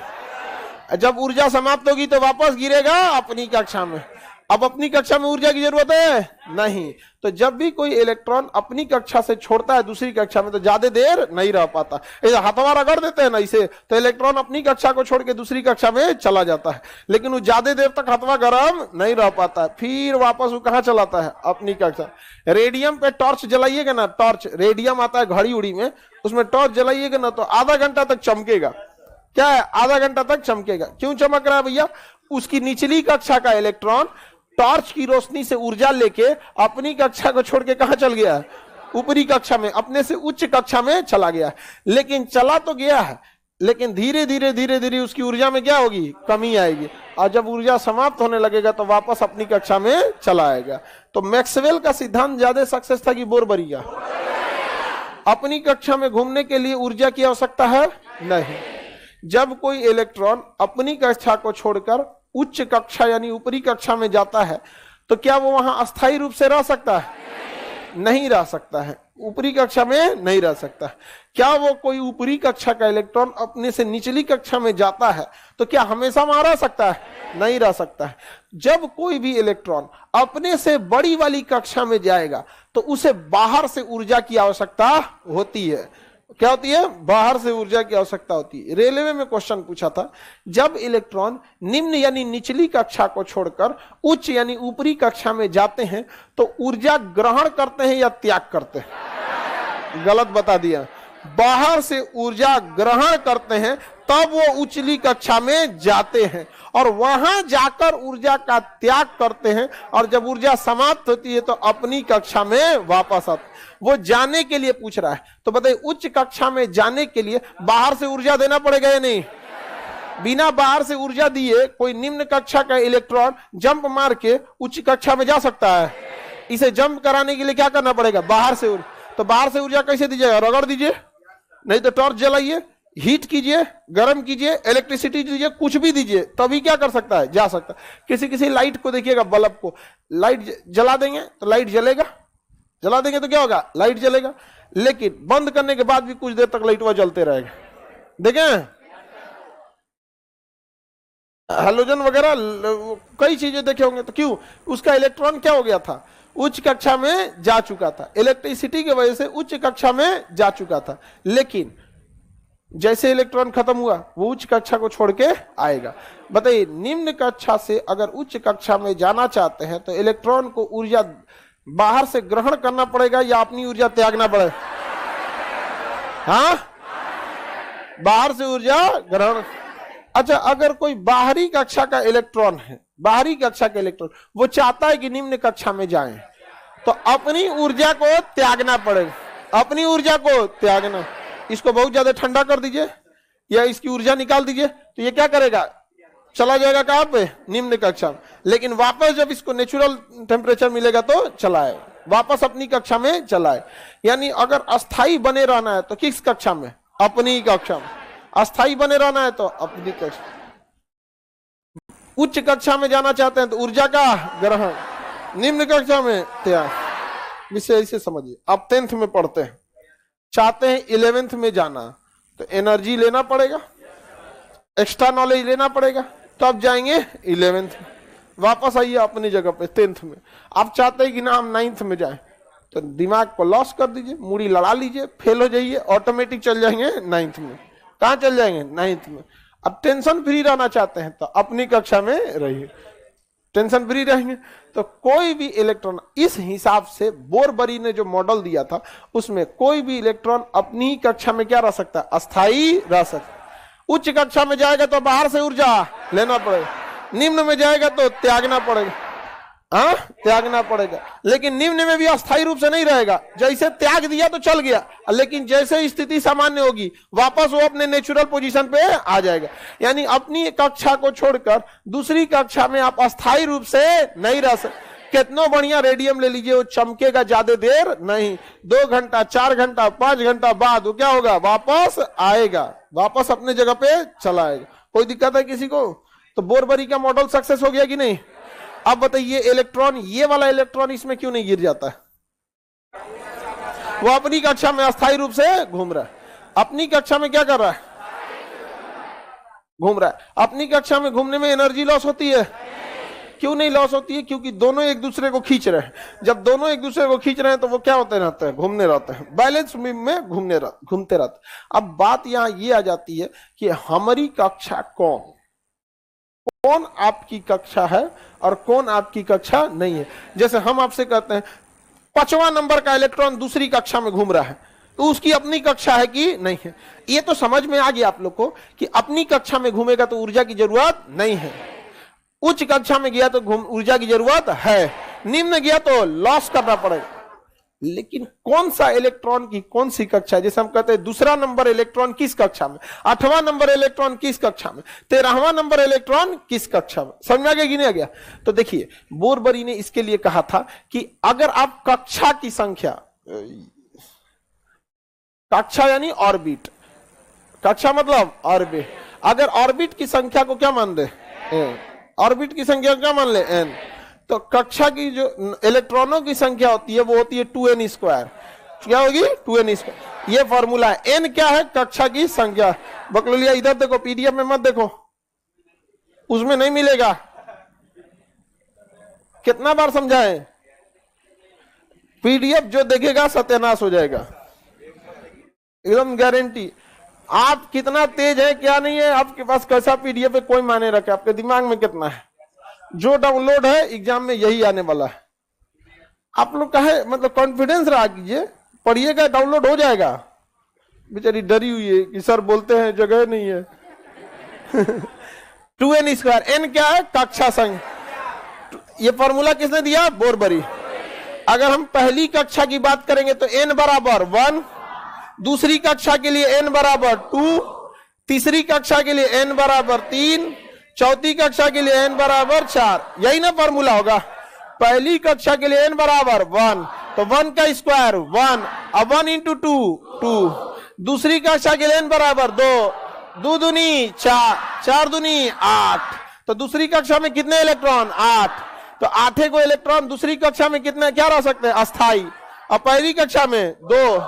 जब ऊर्जा समाप्त होगी तो वापस गिरेगा अपनी कक्षा में। अब अपनी कक्षा में ऊर्जा की जरूरत है नहीं। तो जब भी कोई इलेक्ट्रॉन अपनी कक्षा से छोड़ता है दूसरी कक्षा में तो ज्यादा देर नहीं रह पाता। हथवा रगड़ देते हैं ना इसे, तो इलेक्ट्रॉन अपनी कक्षा को छोड़ के दूसरी कक्षा में चला जाता है, लेकिन वो ज्यादा देर तक हथवा गर्म नहीं रह पाता है, फिर वापस वो कहाँ चलाता है, अपनी कक्षा। रेडियम पे टॉर्च जलाइएगा ना, टॉर्च रेडियम आता है घड़ी उड़ी में, उसमें टॉर्च जलाइएगा ना तो आधा घंटा तक चमकेगा। क्या है? आधा घंटा तक चमकेगा। क्यों चमक रहा है भैया? उसकी निचली कक्षा का इलेक्ट्रॉन टॉर्च की रोशनी से ऊर्जा लेके अपनी कक्षा को छोड़ के कहां चल गया है? ऊपरी कक्षा में, अपने से उच्च कक्षा में चला गया। लेकिन चला तो गया है, लेकिन धीरे धीरे उसकी ऊर्जा में क्या होगी? कमी आएगी। और जब ऊर्जा समाप्त होने लगेगा तो वापस अपनी कक्षा में चला आएगा। तो मैक्सवेल का सिद्धांत ज्यादा सक्सेस था कि बोरबरी का? अपनी कक्षा में घूमने के लिए ऊर्जा की आवश्यकता है नहीं। जब कोई इलेक्ट्रॉन अपनी कक्षा को छोड़कर उच्च कक्षा यानी ऊपरी कक्षा में जाता है तो क्या वो वहां अस्थायी रूप से रह सकता है? नहीं रह सकता है, ऊपरी कक्षा में नहीं रह सकता। क्या वो कोई ऊपरी कक्षा का इलेक्ट्रॉन अपने से निचली कक्षा में जाता है तो क्या हमेशा वहां रह सकता है? नहीं रह सकता है। जब कोई भी इलेक्ट्रॉन अपने से बड़ी वाली कक्षा में जाएगा तो उसे बाहर से ऊर्जा की आवश्यकता होती है। क्या होती है? बाहर से ऊर्जा की आवश्यकता होती है। रेलवे में क्वेश्चन पूछा था, जब इलेक्ट्रॉन निम्न यानी निचली कक्षा को छोड़कर उच्च यानी ऊपरी कक्षा में जाते हैं तो ऊर्जा ग्रहण करते हैं या त्याग करते हैं? गलत बता दिया। बाहर से ऊर्जा ग्रहण करते हैं तब वो उचली कक्षा में जाते हैं और वहां जाकर ऊर्जा का त्याग करते हैं। और जब ऊर्जा समाप्त होती है तो अपनी कक्षा में वापस आते। वो जाने के लिए पूछ रहा है, तो बताइए उच्च कक्षा में जाने के लिए बाहर से ऊर्जा देना पड़ेगा या नहीं? बिना बाहर से ऊर्जा दिए कोई निम्न कक्षा का इलेक्ट्रॉन जंप मार के उच्च कक्षा में जा सकता है? इसे जंप कराने के लिए क्या करना पड़ेगा? बाहर से ऊर्जा। तो बाहर से ऊर्जा कैसे दीजिएगा? रगड़ दीजिए, नहीं तो टॉर्च जलाइए, हीट कीजिए, गर्म कीजिए, इलेक्ट्रिसिटी दीजिए, कुछ भी दीजिए, तभी क्या कर सकता है? जा सकता है। किसी लाइट को देखिएगा, बल्ब को लाइट जला देंगे तो लाइट जलेगा, जला देंगे तो क्या होगा? लाइट जलेगा। लेकिन बंद करने के बाद भी कुछ देर तक लाइट वह जलते रहेगा। देखें हेलोजन वगैरह कई चीजें देखे होंगे। तो क्यों? उसका इलेक्ट्रॉन क्या हो गया था? उच्च कक्षा में जा चुका था, इलेक्ट्रिसिटी की वजह से उच्च कक्षा में जा चुका था। लेकिन जैसे इलेक्ट्रॉन खत्म हुआ वो उच्च कक्षा को छोड़ के आएगा। बताइए निम्न कक्षा से अगर उच्च कक्षा में जाना चाहते हैं तो इलेक्ट्रॉन को ऊर्जा बाहर से ग्रहण करना पड़ेगा या अपनी ऊर्जा त्यागना पड़ेगा? हाँ, बाहर से ऊर्जा ग्रहण। अच्छा, अगर कोई बाहरी कक्षा का इलेक्ट्रॉन है, बाहरी कक्षा का इलेक्ट्रॉन वो चाहता है कि निम्न कक्षा में जाएं, तो अपनी ऊर्जा को त्यागना पड़ेगा। अपनी ऊर्जा को त्यागना। इसको बहुत ज्यादा ठंडा कर दीजिए या इसकी ऊर्जा निकाल दीजिए तो ये क्या करेगा? चला जाएगा कहां पे? निम्न कक्षा में। लेकिन वापस जब इसको नेचुरल टेम्परेचर मिलेगा तो चलाए, वापस अपनी कक्षा में चलाए। यानी अगर अस्थाई बने रहना है तो किस कक्षा में? अपनी कक्षा में। अस्थाई बने रहना है तो अपनी कक्षा। उच्च कक्षा में जाना चाहते हैं तो ऊर्जा का ग्रहण, निम्न कक्षा में त्याग। इसे ऐसे समझिए, आप 10th में पढ़ते हैं, चाहते हैं 11th में जाना तो एनर्जी लेना पड़ेगा, एक्स्ट्रा नॉलेज लेना पड़ेगा, तो आप जाएंगे 11th में, वापस आइए अपनी जगह पे 10th में। आप चाहते हैं कि ना हम 9th में जाएं तो दिमाग को लॉस कर दीजिए, मूड़ी लड़ा लीजिए, फेल हो जाइए, ऑटोमेटिक चल जाएंगे 9th में। कहां चल जाएंगे? 9th में। अब टेंशन फ्री रहना चाहते हैं तो अपनी कक्षा में रहिए। टेंशन फ्री रहेंगे। तो कोई भी इलेक्ट्रॉन, इस हिसाब से बोरबरी ने जो मॉडल दिया था उसमें कोई भी इलेक्ट्रॉन अपनी ही कक्षा में क्या रह सकता है, अस्थाई रह सकता है। उच्च कक्षा में जाएगा तो बाहर से ऊर्जा लेना पड़ेगा, निम्न में जाएगा तो त्यागना पड़ेगा, त्यागना पड़ेगा। लेकिन निम्न में भी अस्थायी रूप से नहीं रहेगा, जैसे त्याग दिया तो चल गया, लेकिन जैसे स्थिति सामान्य होगी वापस वो अपने नेचुरल पोजीशन पे आ जाएगा। यानी अपनी कक्षा को छोड़कर दूसरी कक्षा में आप अस्थायी रूप से नहीं रह सकते। कितना बढ़िया रेडियम ले लीजिए, वो चमकेगा ज्यादा देर नहीं, 2 घंटा 4 घंटा 5 घंटा बाद वो क्या होगा, वापस आएगा, वापस अपने जगह पे चला आएगा। कोई दिक्कत है किसी को? तो बोरबरी का मॉडल सक्सेस हो गया कि नहीं? अब बताइए इलेक्ट्रॉन, ये वाला इलेक्ट्रॉन इसमें क्यों नहीं गिर जाता है? वो अपनी कक्षा में अस्थायी रूप से घूम रहा है। अपनी कक्षा में क्या कर रहा है? घूम रहा है। अपनी कक्षा में घूमने में एनर्जी लॉस होती है? क्यों नहीं लॉस होती है? क्योंकि दोनों एक दूसरे को खींच रहे हैं। जब दोनों एक दूसरे को खींच रहे हैं तो वो क्या होते रहते हैं, घूमने रहते हैं, बैलेंस में घूमते रहते हैं। अब बात यहां ये आ जाती है कि हमारी कक्षा कौन आपकी कक्षा है और कौन आपकी कक्षा नहीं है। जैसे हम आपसे कहते हैं 5वां नंबर का इलेक्ट्रॉन दूसरी कक्षा में घूम रहा है, तो उसकी अपनी कक्षा है कि नहीं है? ये तो समझ में आ गया आप लोग को कि अपनी कक्षा में घूमेगा तो ऊर्जा की जरूरत नहीं है, उच्च कक्षा में गया तो ऊर्जा की जरूरत है, निम्न गया तो लॉस करना पड़ेगा। लेकिन कौन सा इलेक्ट्रॉन की कौन सी कक्षा है? जैसे हम कहते हैं दूसरा नंबर इलेक्ट्रॉन किस कक्षा में, 8वां नंबर इलेक्ट्रॉन किस कक्षा में, 13वां नंबर इलेक्ट्रॉन किस कक्षा में? समझ में आ गया कि नहीं आ गया? तो देखिए बोरबरी ने इसके लिए कहा था कि अगर आप कक्षा की संख्या, कक्षा यानी ऑर्बिट, कक्षा मतलब ऑर्बिट, अगर ऑर्बिट की संख्या को क्या मान दे, ऑर्बिट की संख्या क्या मान ले, एन, तो कक्षा की जो इलेक्ट्रॉनों की संख्या होती है वो होती है 2n²। क्या होगी? 2n²। ये फॉर्मूला है। n क्या है? कक्षा की संख्या। बकलोलिया इधर देखो, पीडीएफ में मत देखो, उसमें नहीं मिलेगा। कितना बार समझाएं? पीडीएफ जो देखेगा सत्यानाश हो जाएगा, एकदम गारंटी। आप कितना तेज है क्या नहीं है, आपके पास कैसा पीडीएफ है कोई माने रखे, आपके दिमाग में कितना है, जो डाउनलोड है एग्जाम में यही आने वाला है। आप लोग का है मतलब कॉन्फिडेंस रहा कीजिए, पढ़िएगा, डाउनलोड हो जाएगा। बेचारी डरी हुई है कि सर बोलते हैं जगह नहीं है। 2n²। n क्या है? कक्षा संख्या। ये फॉर्मूला किसने दिया? बोरबरी। अगर हम पहली कक्षा की बात करेंगे तो n बराबर 1, दूसरी कक्षा के लिए n बराबर 2, तीसरी कक्षा के लिए n बराबर 3, चौथी कक्षा के लिए n बराबर 4। यही ना फॉर्मूला होगा। पहली कक्षा के लिए n बराबर 1, तो 1 का स्क्वायर 1, अब 1 × 2 2। दूसरी कक्षा के लिए n बराबर 2, 2 दूनी 4, 4 दूनी 8। तो दूसरी कक्षा में कितने इलेक्ट्रॉन? 8। तो 8 को इलेक्ट्रॉन दूसरी कक्षा में कितने क्या रह सकते हैं? अस्थाई। अब पहली कक्षा में 2,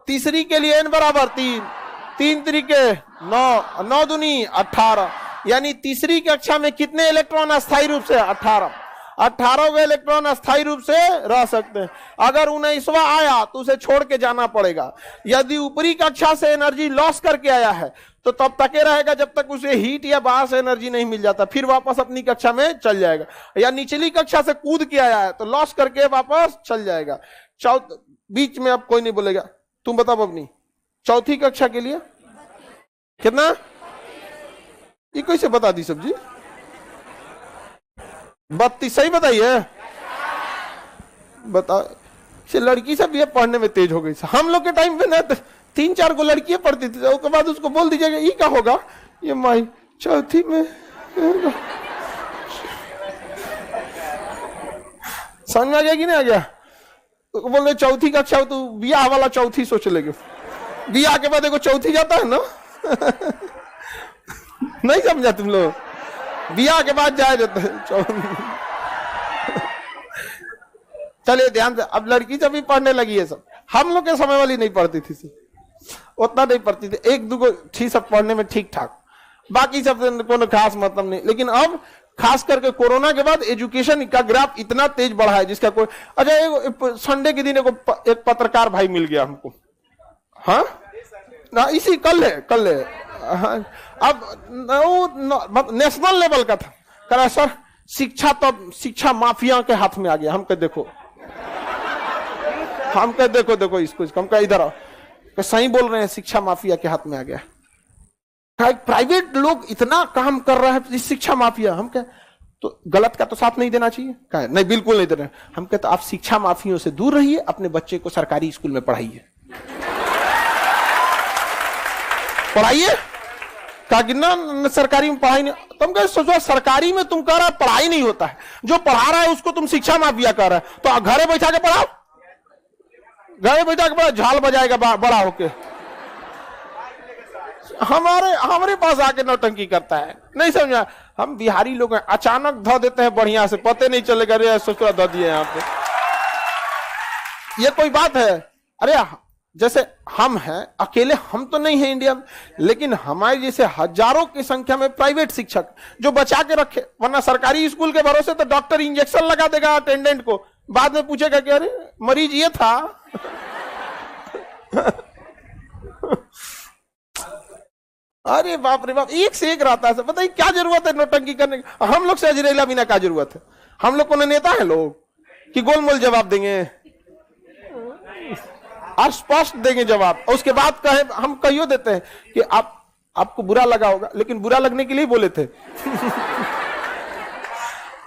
तीसरी के लिए n बराबर 3, 3 तरीके 9, 9 दूनी 18। यानी तीसरी कक्षा में कितने इलेक्ट्रॉन अस्थायी रूप से? 18। 18 के इलेक्ट्रॉन अस्थायी रूप से रह सकते हैं। अगर 19वां आया तो उसे छोड़ के जाना पड़ेगा। यदि ऊपरी कक्षा से एनर्जी लॉस करके आया है तो तब तक रहेगा जब तक उसे हीट या बाहर से एनर्जी नहीं मिल जाता, फिर वापस अपनी कक्षा में चल जाएगा। या निचली कक्षा से कूद के आया है तो लॉस करके वापस चल जाएगा। बीच में अब कोई नहीं बोलेगा। तुम बताओ अपनी चौथी कक्षा के लिए कितना? ये कैसे बता दी सब्जी? 32 सही बताइए। बता से लड़की सब ये पढ़ने में तेज हो गई। हम लोग के टाइम पे ना 3-4 को लड़कियां पढ़ती थी, उसके बाद उसको बोल दीजिएगा ये क्या होगा, ये माई चौथी में। समझ में आ गया कि नहीं आ गया? तो बोल रहे चौथी कक्षा तो बियाह वाला चौथी सोच लेगे, बियाह के बाद देखो चौथी जाता है ना। नहीं समझा तुम लोग? बियाह के बाद जाया जाता है। चलिए ध्यान से, अब लड़की जब भी पढ़ने लगी है सब। हम लोग के समय वाली नहीं पढ़ती थी, उतना नहीं पढ़ती थी, 1-2 थी सब पढ़ने में ठीक ठाक, बाकी सब कोनो खास मतलब नहीं। लेकिन अब खास करके कोरोना के बाद एजुकेशन का ग्राफ इतना तेज बढ़ा है जिसका कोई। अच्छा संडे के दिन एक पत्रकार भाई मिल गया हमको, हाँ ना, इसी कल है। हाँ, अब नेशनल लेवल का था। कह रहा सर शिक्षा तो शिक्षा माफिया के हाथ में आ गया। हम कह देखो, हम कह देखो देखो इसको, हम कह इधर आओ, सही बोल रहे हैं, शिक्षा माफिया के हाथ में आ गया। प्राइवेट लोग इतना काम कर रहा है शिक्षा माफिया। हम कह तो गलत का तो साथ नहीं देना चाहिए, कहा नहीं बिल्कुल नहीं दे रहे। हम कहते आप शिक्षा माफियों से दूर रहिए, अपने बच्चे को सरकारी स्कूल में पढ़ाइए, पढ़ाइए। कहा कि ना सरकारी में पढ़ाई नहीं। तुम कह सोचो सरकारी में तुम कह रहा है पढ़ाई नहीं होता है, जो पढ़ा रहा है उसको तुम शिक्षा माफिया कह रहा है, तो घरे बैठा के पढ़ाओ, घरे बैठा के पढ़ाओ, झाल बजाएगा बड़ा होके। हमारे पास आके नौटंकी करता है, नहीं समझा। हम बिहारी लोग हैं, अचानक धो देते हैं बढ़िया से, पते नहीं चलेगा, रे सोचो धो दिए यहाँ पे। ये कोई बात है? अरे जैसे हम हैं अकेले, हम तो नहीं है इंडिया में, लेकिन हमारे जैसे हजारों की संख्या में प्राइवेट शिक्षक जो बचा के रखे, वरना सरकारी स्कूल के भरोसे तो डॉक्टर इंजेक्शन लगा देगा अटेंडेंट को, बाद में पूछेगा कि अरे मरीज ये था। अरे बाप रे बाप, एक से एक रहता है। बताइए क्या जरूरत है नौटंकी करने की? हम लोग से अजरेला बिना क्या जरूरत है? हम लोग को नेता है लोग कि गोलमोल जवाब देंगे और स्पष्ट देंगे जवाब, और उसके बाद कहे, हम कहियो देते हैं कि आपको बुरा लगा होगा, लेकिन बुरा लगने के लिए बोले थे।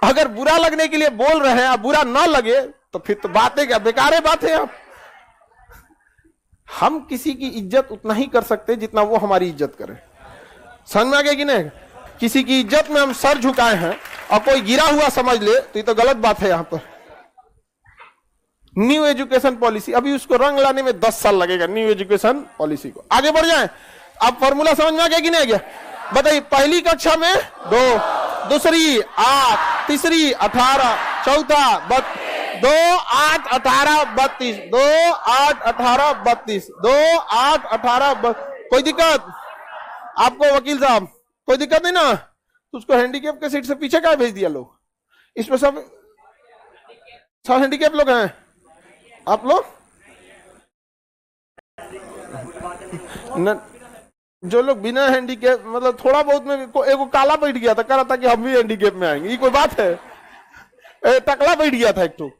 अगर बुरा लगने के लिए बोल रहे हैं, आप बुरा ना लगे तो फिर तो बातें क्या, बेकार है बात है। हम किसी की इज्जत उतना ही कर सकते जितना वो हमारी इज्जत करे। समझ में आ गया कि नहीं? किसी की इज्जत में हम सर झुकाए हैं और कोई गिरा हुआ समझ ले तो ये तो गलत बात है। यहां पर न्यू एजुकेशन पॉलिसी, अभी उसको रंग लाने में 10 साल लगेगा। न्यू एजुकेशन पॉलिसी को आगे बढ़ जाए। अब फॉर्मूला समझ में आ गया कि नहीं आ गया? बताइए, पहली कक्षा में 2, दूसरी 8, तीसरी 18, चौथा 2, 8, 18, 32, 2, 8, 18, 32, 2, 8, 18, कोई दिक्कत आपको वकील साहब? कोई दिक्कत नहीं ना? तो उसको हैंडीकैप के सीट से पीछे क्या भेज दिया लोग? इसमें सब हैंडीकैप लोग हैं आप लोग न, जो लोग बिना हैंडीकैप, मतलब थोड़ा बहुत में एगो काला बैठ गया था, कह रहा था कि हम भी हैंडीकैप में आएंगे। ये कोई बात है? टकला बैठ गया था एक तो,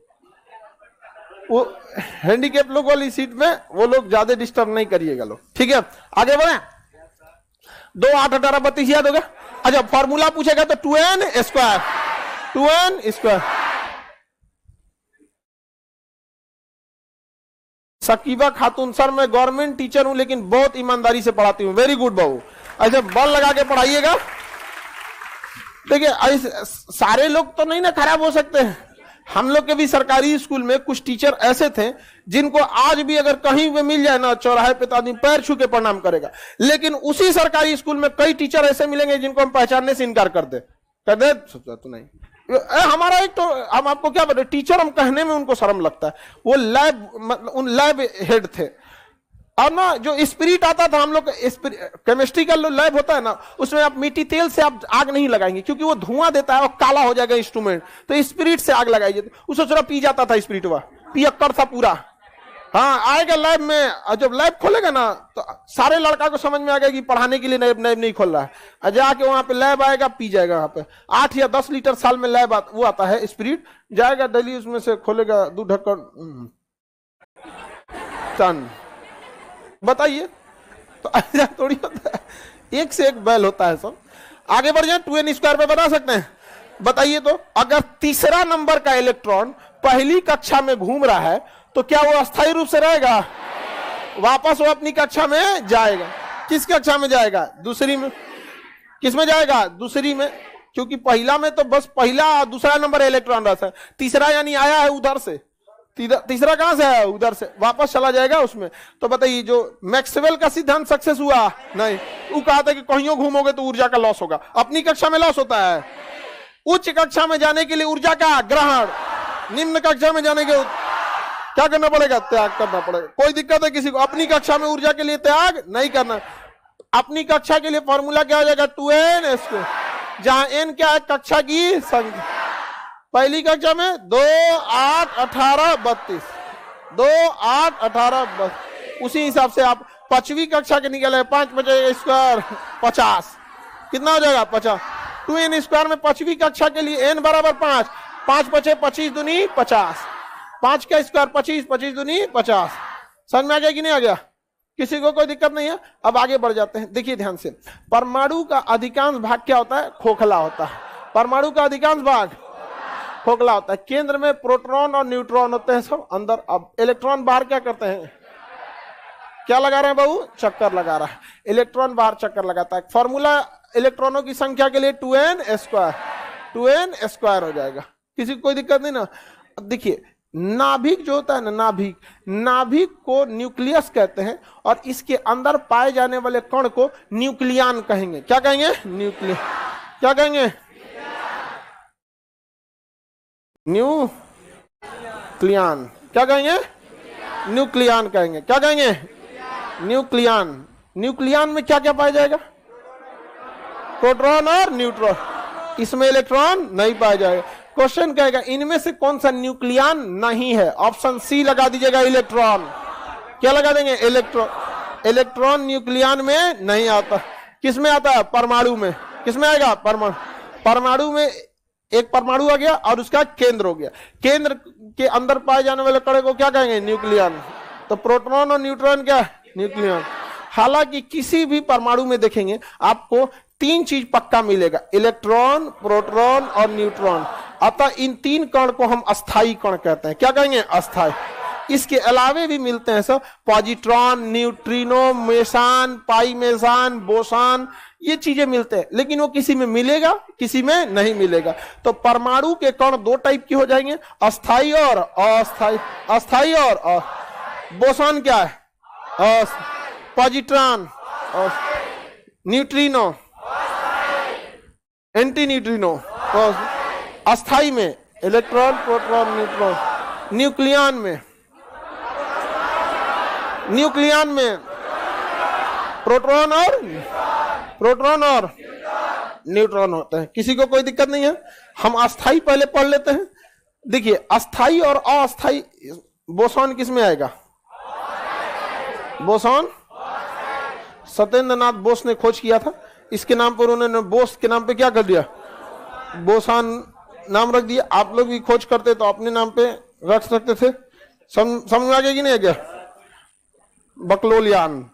वो हैंडीकैप लोग वाली सीट में वो लोग ज्यादा डिस्टर्ब नहीं करिएगा लोग, ठीक है? आगे बढ़े। 2, 8, 18, 32 याद होगा? अच्छा, फॉर्मूला पूछेगा तो 2n स्क्वायर, 2n स्क्वायर। सकीबा खातून, सर मैं गवर्नमेंट टीचर हूं लेकिन बहुत ईमानदारी से पढ़ाती हूं। वेरी गुड बाबू, अच्छा बल लगा के पढ़ाइएगा। देखिए सारे लोग तो नहीं ना खराब हो सकते हैं। हम लोग के भी सरकारी स्कूल में कुछ टीचर ऐसे थे जिनको आज भी अगर कहीं पे मिल जाए ना चौराहे पे तो आदमी पैर छू के प्रणाम करेगा। लेकिन उसी सरकारी स्कूल में कई टीचर ऐसे मिलेंगे जिनको हम पहचानने से इनकार कर दे तो नहीं। हमारा एक तो, हम आपको क्या बता, टीचर हम कहने में उनको शर्म लगता है। वो लैब, मतलब उन लैब हेड थे, और ना जो स्पिरिट आता था, हम लोग केमिस्ट्री का लैब होता है ना, उसमें आप मिट्टी तेल से आप आग नहीं लगाएंगे क्योंकि वो धुआं देता है और काला हो जाएगा इंस्ट्रूमेंट, तो स्पिरिट से आग लगाइए। उसे थोड़ा पी जाता था स्पिरिट, वह पियक्कर था पूरा। हाँ आएगा लैब में, और जब लैब खोलेगा ना तो सारे लड़का को समझ में आ गया कि पढ़ाने के लिए लैब नहीं खोल रहा है। जाके वहां पे लैब आएगा, पी जाएगा। वहां पे 8 या 10 लीटर साल में लैब वो आता है, स्पिरिट जाएगा डेली, उसमें से खोलेगा 2 ढक्कन टन। बताइए, तो ऐसा थोड़ी होता है, एक से एक बैल होता है सब। आगे बढ़ जाए, 2n स्क्वायर पे बना सकते हैं। बताइए तो, अगर तीसरा नंबर का इलेक्ट्रॉन पहली कक्षा में घूम रहा है तो क्या वो अस्थायी रूप से रहेगा? वापस वो अपनी कक्षा में जाएगा। किस कक्षा में जाएगा? दूसरी में। किस में जाएगा? दूसरी में, क्योंकि पहला में तो बस पहला दूसरा नंबर इलेक्ट्रॉन रहता है। तीसरा यानी आया है उधर से, तीसरा कहां से आया? उधर से, वापस चला जाएगा उसमें। तो बताइए, जो मैक्सवेल का सिद्धांत सक्सेस हुआ? नहीं। वो कहा था कि कहीं घूमोगे तो ऊर्जा का लॉस होगा। अपनी कक्षा में लॉस होता है। उच्च कक्षा में जाने के लिए ऊर्जा का ग्रहण, निम्न कक्षा में जाने के क्या करना पड़ेगा? त्याग करना पड़ेगा। कोई दिक्कत है किसी को? अपनी कक्षा में ऊर्जा के लिए त्याग नहीं करना। अपनी कक्षा के लिए फॉर्मूला क्या हो जाएगा? 2n स्क्वायर, जहां n क्या है? कक्षा की संख्या। पहली कक्षा में 2, 8, 18, 32, 2, 8, 18, 32। उसी हिसाब से आप 5वीं कक्षा के निकले, 5 बचे स्क्वायर 50, कितना हो जाएगा? 50। 2n² में पांचवी कक्षा के लिए n बराबर 5, 5 बचे 25 दूनी 50, 5 का स्क्वायर 25, 25 दूनी 50। समझ में आ गया कि नहीं आ गया? किसी को कोई दिक्कत नहीं है? अब आगे बढ़ जाते हैं। देखिए ध्यान से, परमाणु का अधिकांश भाग क्या होता है? खोखला होता है। परमाणु का अधिकांश भाग खोखला होता है। केंद्र में प्रोटॉन और न्यूट्रॉन होते हैं सब अंदर। अब इलेक्ट्रॉन बाहर क्या करते हैं? क्या लगा रहे हैं बाबू? चक्कर लगा रहा है। इलेक्ट्रॉन बाहर चक्कर लगाता है। फॉर्मूला इलेक्ट्रॉनों की संख्या के लिए 2n², 2n² हो जाएगा। किसी को कोई दिक्कत नहीं ना? अब देखिए, नाभिक जो होता है ना, नाभिक को न्यूक्लियस कहते हैं और इसके अंदर पाए जाने वाले कण को न्यूक्लियन कहेंगे। क्या कहेंगे? न्यूक्लियन। क्या कहेंगे? न्यूक्लियन। क्या कहेंगे? न्यूक्लियन कहेंगे। क्या कहेंगे? न्यूक्लियन। न्यूक्लियन में क्या क्या पाया जाएगा? प्रोटॉन और न्यूट्रॉन। इसमें इलेक्ट्रॉन नहीं पाया जाएगा। क्वेश्चन कहेगा इनमें से कौन सा न्यूक्लियन नहीं है? ऑप्शन सी लगा दीजिएगा, इलेक्ट्रॉन। क्या लगा देंगे? इलेक्ट्रॉन। इलेक्ट्रॉन न्यूक्लियन में नहीं आता। किस में आता है? परमाणु में। किस में आएगा? परमाणु। परमाणु में एक परमाणु आ गया और उसका केंद्र हो गया। केंद्र के अंदर पाए जाने वाले कण को क्या कहेंगे? न्यूक्लियन। तो प्रोटॉन और न्यूट्रॉन क्या है? न्यूक्लियन। हालांकि किसी भी परमाणु में देखेंगे आपको 3 चीज पक्का मिलेगा, इलेक्ट्रॉन, प्रोटॉन और न्यूट्रॉन। अतः इन 3 कण को हम अस्थाई कण कहते हैं। क्या कहेंगे? अस्थाई। इसके अलावे भी मिलते हैं सब, पॉजिट्रॉन, न्यूट्रिनो, मेसान, पाई मेसान, बोसान, ये चीजें मिलते हैं। लेकिन वो किसी में मिलेगा, किसी में नहीं मिलेगा। तो परमाणु के कण 2 टाइप की हो जाएंगे, अस्थाई और अस्थाई। अस्थाई और बोसान क्या है? Positron, neutrino, anti neutrino. अस्थाई में इलेक्ट्रॉन, प्रोटॉन, न्यूट्रॉन। न्यूक्लियन में प्रोटॉन और न्यूट्रॉन होते हैं। किसी को कोई दिक्कत नहीं है? हम अस्थाई पहले पढ़ लेते हैं। देखिए, अस्थाई और अस्थाई, बोसॉन किस में आएगा? बोसॉन सत्येंद्र नाथ बोस ने खोज किया था। इसके नाम पर उन्होंने बोस के नाम पे क्या कर दिया? बोसान नाम रख दिया। आप लोग भी खोज करते तो अपने नाम पे रख सकते थे। समझ में आ गया कि नहीं आ गया? बकलोलियान।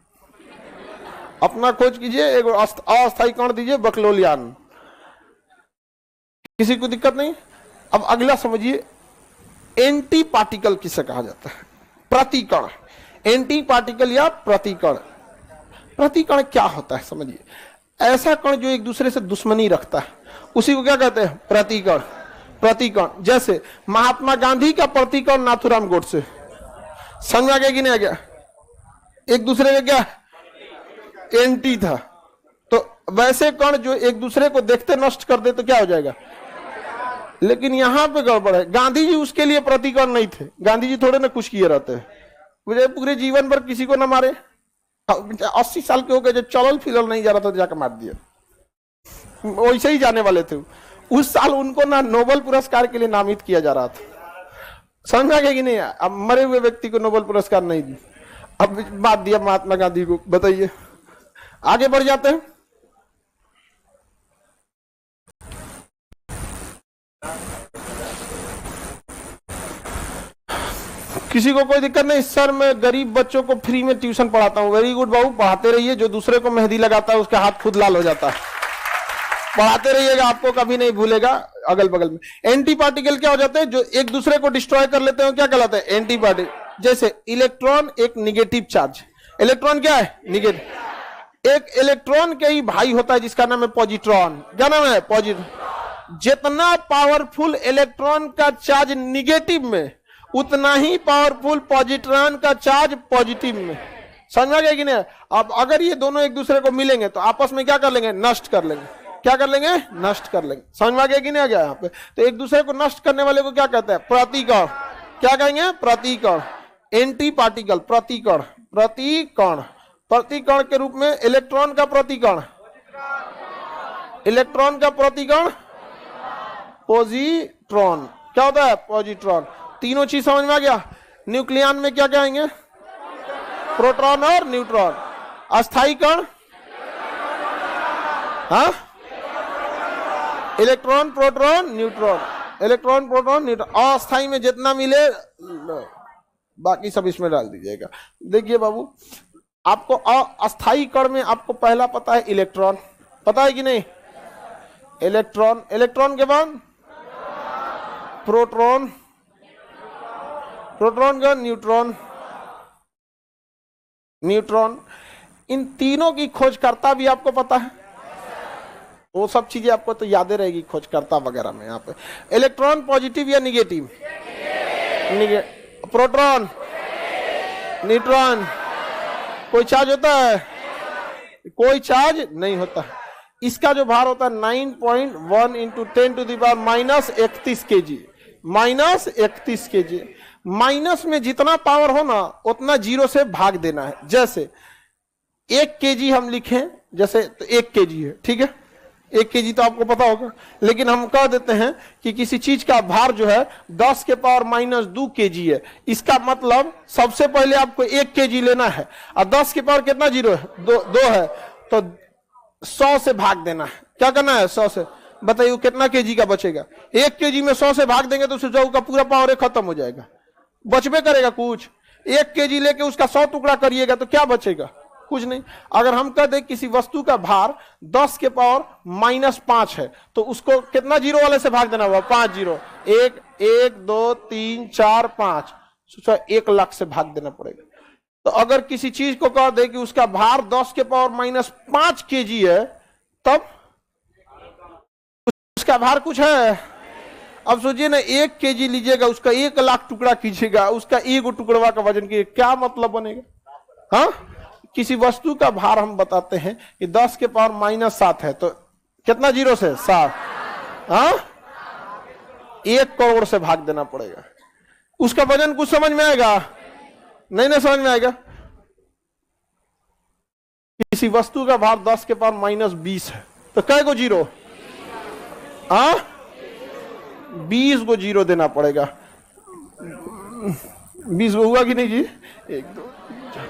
अपना खोज कीजिए, एक अस्थाई कण दीजिए, बकलोलियान। किसी को दिक्कत नहीं? अब अगला समझिए, एंटी पार्टिकल किसे कहा जाता है? प्रतिकण। एंटी पार्टिकल या प्रतिकण। प्रतिकण क्या होता है समझिए, ऐसा कण जो एक दूसरे से दुश्मनी रखता है, उसी को क्या कहते हैं? प्रतिकण। प्रतिकण। जैसे महात्मा गांधी का प्रतिकण नाथूराम गोडसे। समझ में आ गया कि नहीं आ गया? एक दूसरे में क्या एंटी था। तो वैसे कण जो एक दूसरे को देखते नष्ट कर दे तो क्या हो जाएगा? लेकिन यहां पे गड़बड़ है, गांधी जी उसके लिए प्रतिकण नहीं थे। गांधी जी थोड़े ना कुछ किए रहते हैं, मुझे पूरे जीवन भर किसी को ना मारे। 80 साल के हो गए, जब चलल फिलल नहीं जा रहा था तो जाकर मार दिया। वैसे ही जाने वाले थे। उस साल उनको ना नोबेल पुरस्कार के लिए नामित किया जा रहा था। समझ में आ गया कि नहीं? अब मरे हुए व्यक्ति को नोबेल पुरस्कार नहीं दी, अब बात दिया महात्मा गांधी को। बताइए, आगे बढ़ जाते हैं। किसी को कोई दिक्कत नहीं? सर मैं गरीब बच्चों को फ्री में ट्यूशन पढ़ाता हूँ। वेरी गुड बाबू, पढ़ाते रहिए। जो दूसरे को मेहंदी लगाता है उसका हाथ खुद लाल हो जाता है। पढ़ाते रहिएगा, आपको कभी नहीं भूलेगा। अगल बगल में एंटी पार्टिकल क्या हो जाते हैं? जो एक दूसरे को डिस्ट्रॉय कर लेते हैं, क्या कहलाते हैं? Anti particle. जैसे इलेक्ट्रॉन एक निगेटिव चार्ज। इलेक्ट्रॉन क्या है? निगेटिव। एक इलेक्ट्रॉन के ही भाई होता है जिसका नाम है पॉजिट्रॉन। क्या नाम है? पॉजिट्रॉन। जितना पावरफुल इलेक्ट्रॉन का चार्ज निगेटिव में, उतना ही पावरफुल पॉजिट्रॉन का चार्ज पॉजिटिव में। समझ में आ गया कि नहीं? अब अगर ये दोनों एक दूसरे को मिलेंगे तो आपस में क्या कर लेंगे? नष्ट कर लेंगे। क्या कर लेंगे? नष्ट कर लेंगे। समझ में आ गया कि नहीं आ गया? यहाँ पे तो एक दूसरे को नष्ट करने वाले को क्या कहते हैं? प्रतिकण। क्या कहेंगे? प्रतिकण। Anti particle, प्रतिकण। प्रतिकण। प्रतिकण के रूप में इलेक्ट्रॉन का प्रतिकण, इलेक्ट्रॉन का प्रतिकण पॉजिट्रॉन। क्या होता है? पॉजिट्रॉन। तीनों चीज समझ में आ गया? न्यूक्लियन में क्या कहेंगे? प्रोटॉन और न्यूट्रॉन। अस्थाई कण, हाँ electron proton neutron, electron proton neutron, अस्थाई में जितना मिले बाकी सब इसमें डाल दीजिएगा। देखिए बाबू, आपको अस्थाई कण में आपको पहला पता है इलेक्ट्रॉन, पता है कि नहीं? इलेक्ट्रॉन, इलेक्ट्रॉन के बाद प्रोटॉन, प्रोटॉन का न्यूट्रॉन, न्यूट्रॉन। इन तीनों की खोजकर्ता भी आपको पता है, वो सब चीजें आपको तो याद रहेगी खोजकर्ता वगैरह में। यहाँ पे इलेक्ट्रॉन पॉजिटिव या निगेटिव? प्रोटॉन, न्यूट्रॉन, कोई चार्ज होता है? कोई चार्ज नहीं होता। इसका जो भार होता है 9.1 इंटू 10⁻³ kg, -31 kg। माइनस में जितना पावर हो ना उतना जीरो से भाग देना है। जैसे 1 kg हम लिखें, जैसे तो 1 kg है, ठीक है, 1 kg तो आपको पता होगा, लेकिन हम कह देते हैं कि किसी चीज का भार जो है 10⁻² kg है। इसका मतलब सबसे पहले आपको 1 kg लेना है, और 10 के पावर कितना जीरो है? 2 है, तो 100 से भाग देना है। क्या करना है? 100 से। बताइए कितना केजी का बचेगा? 1 kg में 100 से भाग देंगे तो सुझाव का पूरा पावर खत्म हो जाएगा, बचबे करेगा कुछ? 1 kg लेके उसका 100 टुकड़ा करिएगा तो क्या बचेगा? कुछ नहीं। अगर हम कह दें किसी वस्तु का भार 10 के पावर -5 है, तो उसको कितना जीरो वाले से भाग देना होगा? 5 जीरो। 1 1 2 3 4 5, 1 लाख से भाग देना पड़ेगा। तो अगर किसी चीज को कह दे कि उसका भार 10 के पावर -5 kg है, तब उसका भार कुछ है। अब सोचिए ना, 1 kg लीजिएगा, उसका 1 लाख टुकड़ा कीजिएगा, उसका एक टुकड़वा का वजन कीजिए, क्या मतलब बनेगा? हाँ, किसी वस्तु का भार हम बताते हैं कि 10 के पावर -7 है, तो कितना जीरो से? 7। हाँ, 1 करोड़ से भाग देना पड़ेगा। उसका वजन कुछ समझ में आएगा? नहीं ना समझ में आएगा। किसी वस्तु का भार 10 के पावर -20 है, तो कै गो जीरो? हाँ, 20 को जीरो देना पड़ेगा। 20 को हुआ कि नहीं जी? 1 2 3 4।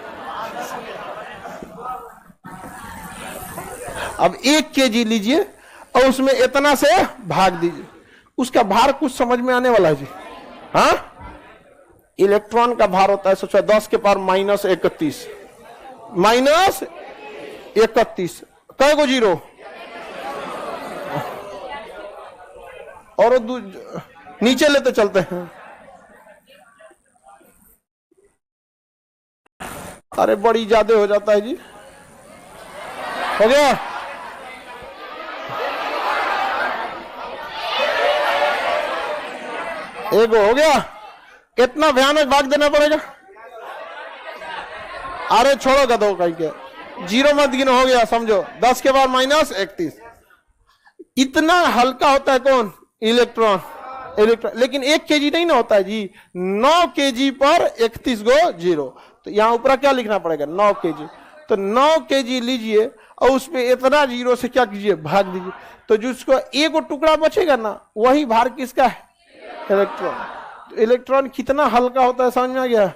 अब 1 kg लीजिए और उसमें इतना से भाग दीजिए, उसका भार कुछ समझ में आने वाला है जी? हाँ, इलेक्ट्रॉन का भार होता है सोचा 10 के पावर -31, -31, कै गो जीरो? और नीचे लेते चलते हैं। अरे बड़ी ज्यादा हो जाता है जी। हो गया? एक हो गया। कितना भयानक भाग देना पड़ेगा? अरे छोड़ो गधो कहीं के, जीरो मत गिनो, हो गया समझो। 10 के पावर -31। इतना हल्का होता है कौन? इलेक्ट्रॉन। इलेक्ट्रॉन, लेकिन 1 kg नहीं ना होता है जी, 9 kg पर 31 गो जीरो। तो यहां ऊपर क्या लिखना पड़ेगा? 9 kg। तो 9 kg लीजिए और उसमें इतना जीरो से क्या कीजिए? भाग दीजिए। तो जिसको एक टुकड़ा बचेगा ना, वही भार किसका है? इलेक्ट्रॉन। तो इलेक्ट्रॉन कितना हल्का होता है, समझ में आ गया?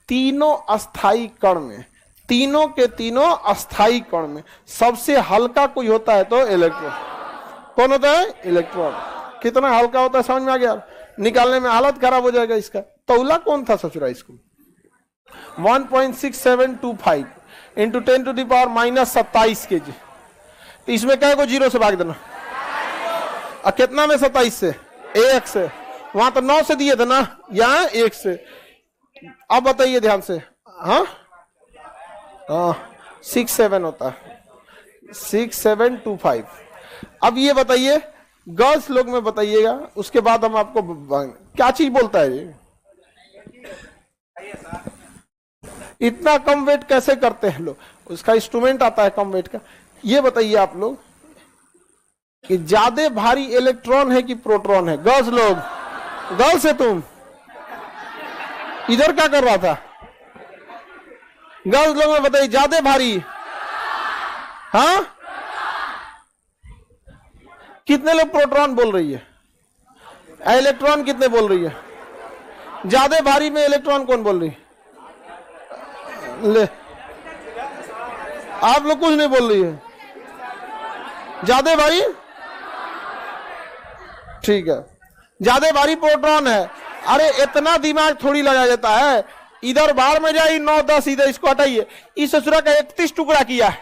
तीनों अस्थाई कण में, तीनों के तीनों अस्थाई कण में सबसे हल्का कोई होता है तो इलेक्ट्रॉन। कौन होता है? इलेक्ट्रॉन। कितना हल्का होता है, समझ में आ गया? निकालने में हालत खराब हो जाएगा इसका। तौला कौन था ससुरा इसको? 1.6725 इंटू 10⁻⁻27 kg। तो इसमें क्या को जीरो से भाग देना, और कितना में? 27 से, 1 से। वहां तो 9 से दिए थे ना, यहाँ 1 से। अब बताइए ध्यान से। हाँ, 67 होता है, 6725। अब ये बताइए गर्ल्स लोग में बताइएगा, उसके बाद हम आपको क्या चीज बोलता है ये? इतना कम वेट कैसे करते हैं लोग? उसका इंस्ट्रूमेंट आता है कम वेट का। ये बताइए आप लोग कि ज्यादा भारी इलेक्ट्रॉन है कि प्रोटॉन है? गर्ल्स लोग, गर्ल्स है तुम, इधर क्या कर रहा था? गर्ल्स लोग में बताइए ज्यादा भारी। हाँ, कितने लोग प्रोटॉन बोल रही है? इलेक्ट्रॉन कितने बोल रही है? ज्यादा भारी में इलेक्ट्रॉन कौन बोल रही है? ले, आप लोग कुछ नहीं बोल रही है। ज्यादा भारी ठीक है, ज्यादा भारी प्रोटॉन है। अरे इतना दिमाग थोड़ी लगा जाता है, इधर बाहर में जाइए 9 10, इधर इसको हटाइए। इस ससुरा का 31 टुकड़ा किया है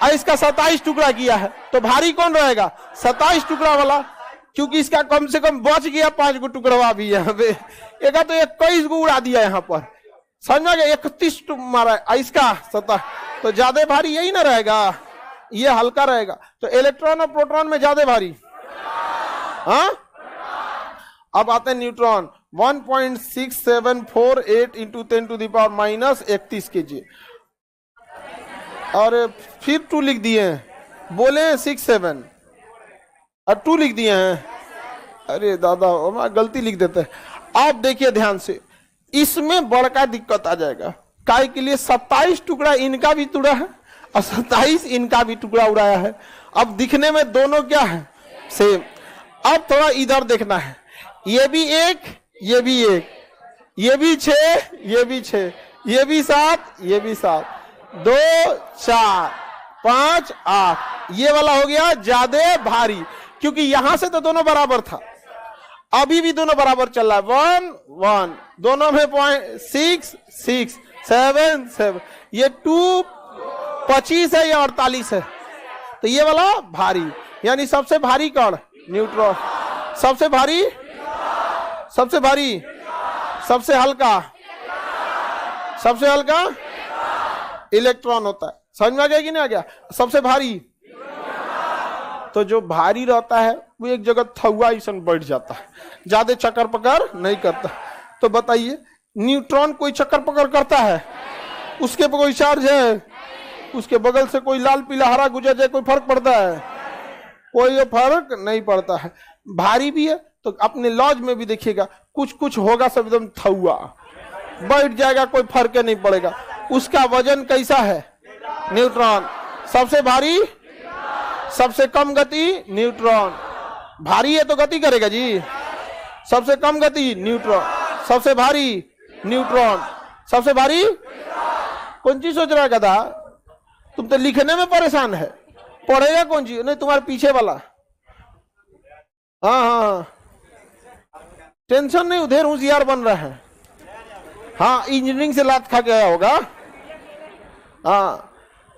और इसका 27 टुकड़ा किया है, तो भारी कौन रहेगा? 27 टुकड़ा वाला, क्योंकि इसका कम से कम बच गया 5 गो टुकड़ा भी यहाँ पे, एक तो 21 गो उड़ा दिया यहाँ पर, समझ में गया? 31 मारा इसका 27, तो ज्यादा भारी यही ना रहेगा, ये हल्का रहेगा। तो इलेक्ट्रॉन और प्रोटॉन में ज्यादा भारी। हाँ, अब आते हैं न्यूट्रॉन। 1.6748 into 10⁻⁻31 kg। और फिर 2 लिख दिए हैं, बोले 67 और 2 लिख दिए हैं। अरे दादा, मैं गलती लिख देते हैं। आप देखिए ध्यान से, इसमें बड़का दिक्कत आ जाएगा। काय के लिए 27 टुकड़ा इनका भी टुकड़ा है और 27 इनका भी टुकड़ा उड़ाया है। अब दिखने में दोनों क्या है? सेम। अब थोड़ा इधर देखना है, ये भी 1, ये भी 1, ये भी 6, ये भी 6, ये भी 7, ये भी 7, 2 4 5 8, ये वाला हो गया ज्यादा भारी, क्योंकि यहां से तो दोनों बराबर था, अभी भी दोनों बराबर चल रहा है। 1 1, दोनों में 6 6 7 7, ये 2 25 है, या 48 है, तो ये वाला भारी। यानी सबसे भारी कौन? न्यूट्रॉन। सबसे भारी, सबसे भारी, सबसे हल्का, सबसे हल्का इलेक्ट्रॉन होता है। समझ में आ गया कि नहीं आ गया? सबसे भारी, तो जो भारी रहता है वो एक जगह थौआ ऐसा बैठ जाता है, ज्यादा चक्कर पकड़ नहीं करता। तो बताइए, न्यूट्रॉन कोई चक्कर पकड़ करता है? उसके पर कोई चार्ज है? उसके बगल से कोई लाल पीला हरा गुजर जाए, कोई फर्क पड़ता है? कोई फर्क नहीं पड़ता है। भारी भी है तो अपने लॉज में भी देखिएगा, कुछ कुछ होगा सब एकदम थौआ बैठ जाएगा, कोई फर्क नहीं पड़ेगा। उसका वजन कैसा है? न्यूट्रॉन। सबसे भारी, सबसे कम गति न्यूट्रॉन। भारी है तो गति करेगा जी, सबसे कम गति न्यूट्रॉन, सबसे भारी न्यूट्रॉन, सबसे भारी। कौन चीज सोच रहा है गधा? तुम तो लिखने में परेशान है, पढ़ेगा कौन चीज? नहीं, तुम्हारे पीछे वाला। हाँ हाँ, टेंशन नहीं, उधर होशियार बन रहा है। हाँ, इंजीनियरिंग से लात खा के आया होगा। हाँ,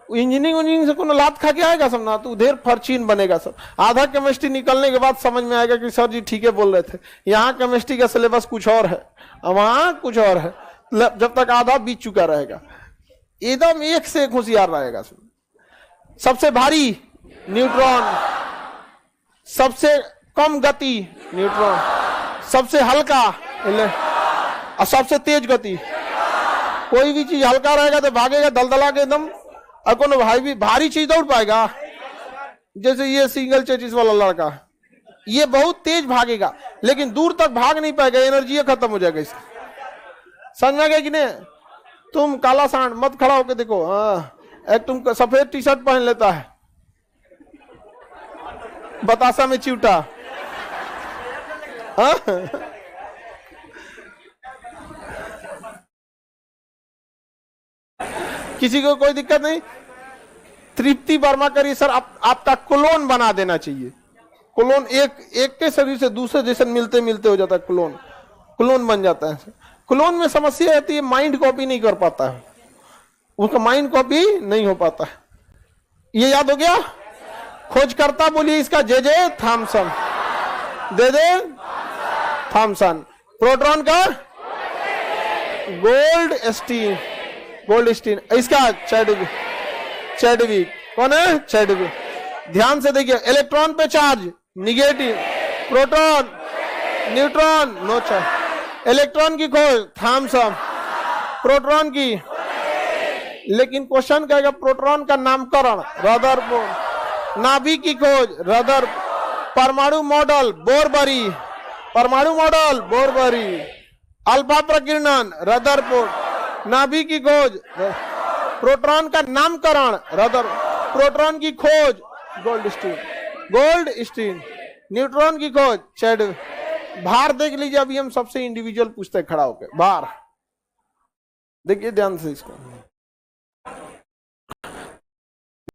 इंजीनियरिंग से कोनो लात खा के आएगा सब ना, तो उधर फर्चीन बनेगा सब। आधा केमिस्ट्री निकलने के बाद समझ में आएगा कि सर जी ठीक है बोल रहे थे, यहाँ केमिस्ट्री का सिलेबस कुछ और है, वहां कुछ और है। जब तक आधा बीत चुका रहेगा, एकदम एक से एक होशियार रहेगा। सबसे भारी न्यूट्रॉन, सबसे कम गति न्यूट्रॉन, सबसे हल्का और सबसे तेज गति। कोई भी चीज हल्का रहेगा तो भागेगा दलदला के एकदम, और कोनो भारी चीज दौड़ पाएगा? जैसे ये सिंगल चेचिस वाला लड़का, ये बहुत तेज भागेगा लेकिन दूर तक भाग नहीं पाएगा, एनर्जी खत्म हो जाएगा इसका। समझ में गया कि नहीं? तुम काला सांड मत खड़ा होकर देखो। हाँ, एक तुम सफेद टी शर्ट पहन लेता है, बतासा में चिवटा। हाँ? किसी को कोई दिक्कत नहीं। तृप्ति वर्मा करिए सर, आपका क्लोन बना देना चाहिए। क्लोन एक के शरीर से दूसरे जैसे मिलते मिलते हो जाता है, क्लोन बन जाता है। क्लोन में समस्या आती है, माइंड कॉपी नहीं कर पाता है, उसका माइंड कॉपी नहीं हो पाता है। ये याद हो गया? खोजकर्ता बोलिए इसका J Thomson, J Thomson. Proton का गोल्ड स्टीन, इसका चैडविक। कौन है? चैडविक। ध्यान से देखिए, इलेक्ट्रॉन पे charge negative, proton neutron no charge. Electron की खोज थॉमसन, प्रोटॉन की। लेकिन क्वेश्चन कहेगा प्रोटॉन का नामकरण रदरफोर्ड, नाभिक की खोज रदर, परमाणु मॉडल बोरबरी, परमाणु मॉडल बोरबरी, अल्फा प्रकीर्णन रदरफोर्ड, नाभिक की खोज, प्रोटॉन का नामकरण रदर, प्रोटॉन की खोज गोल्ड स्टीन, न्यूट्रॉन की खोज चैडविक। भार देख लीजिए, अभी हम सबसे इंडिविजुअल पूछते हैं खड़ा होकर। भार देखिए ध्यान से इसको,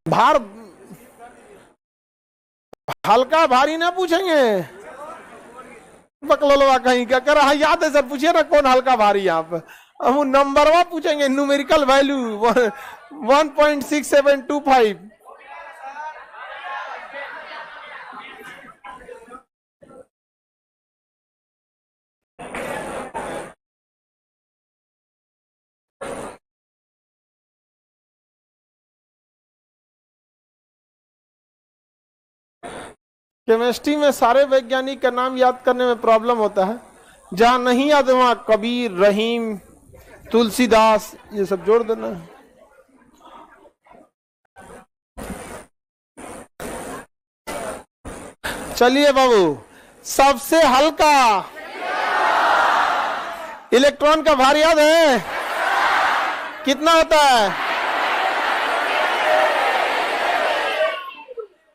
भार हल्का भारी ना पूछेंगे, बकलोलवा कहीं का कर याद है सर, पूछिए ना कौन हल्का भारी यहाँ पे। हम नंबरवा पूछेंगे, न्यूमेरिकल वैल्यू 1.6725। केमिस्ट्री में सारे वैज्ञानिक का नाम याद करने में प्रॉब्लम होता है, जहां नहीं याद वहां कबीर, रहीम, तुलसीदास ये सब जोड़ देना। चलिए बाबू, सबसे हल्का इलेक्ट्रॉन का भार याद है कितना होता है?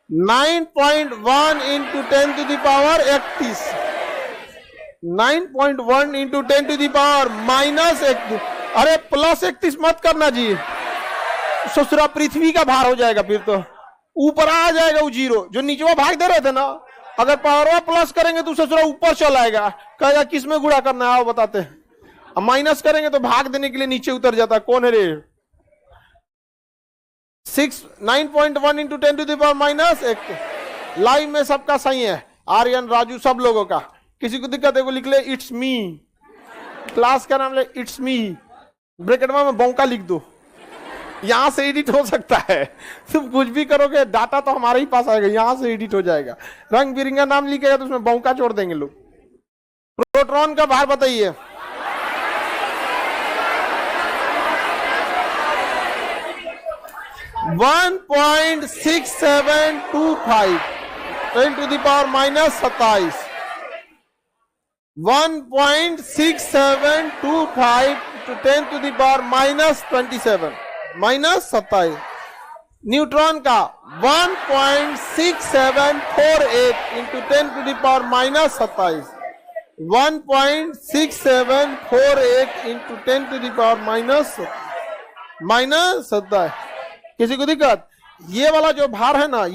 9.1 into 10 to the power 31। 9.1 into 10 to the power minus 31। अरे प्लस 31 मत करना जी, ससुरा पृथ्वी का भार हो जाएगा, फिर तो ऊपर आ जाएगा वो जीरो जो नीचे भाग दे रहे थे ना। अगर पावरवा प्लस करेंगे तो ससुरा ऊपर चला आएगा, कहेगा किस में गुणा करना है आओ बताते हैं। अब माइनस करेंगे तो भाग देने के लिए नीचे उतर जाता है। कौन है रे? 9.1 into 10 to the power minus 1। Live में सबका सही है, आर्यन, राजू, सब लोगों का। किसी को दिक्कत है वो लिख ले इट्स मी, क्लास का नाम ले इट्स मी, ब्रैकेट में बौका लिख दो, यहां से एडिट हो सकता है। तुम कुछ भी करोगे डाटा तो हमारे ही पास आएगा, यहां से एडिट हो जाएगा। रंग बिरंगा नाम लिखेगा तो उसमें बौका छोड़ देंगे लोग। प्रोटॉन का भार बताइए। (1.6725 10 to the power minus 27। 1.6725 to 10 to the power minus 27 minus 27। Neutron का 1.6748 into 10 to the power minus 27। 1.6748 into 10 to the power minus 27। किसी को दिक्कत? ये वाला जो भार है ना,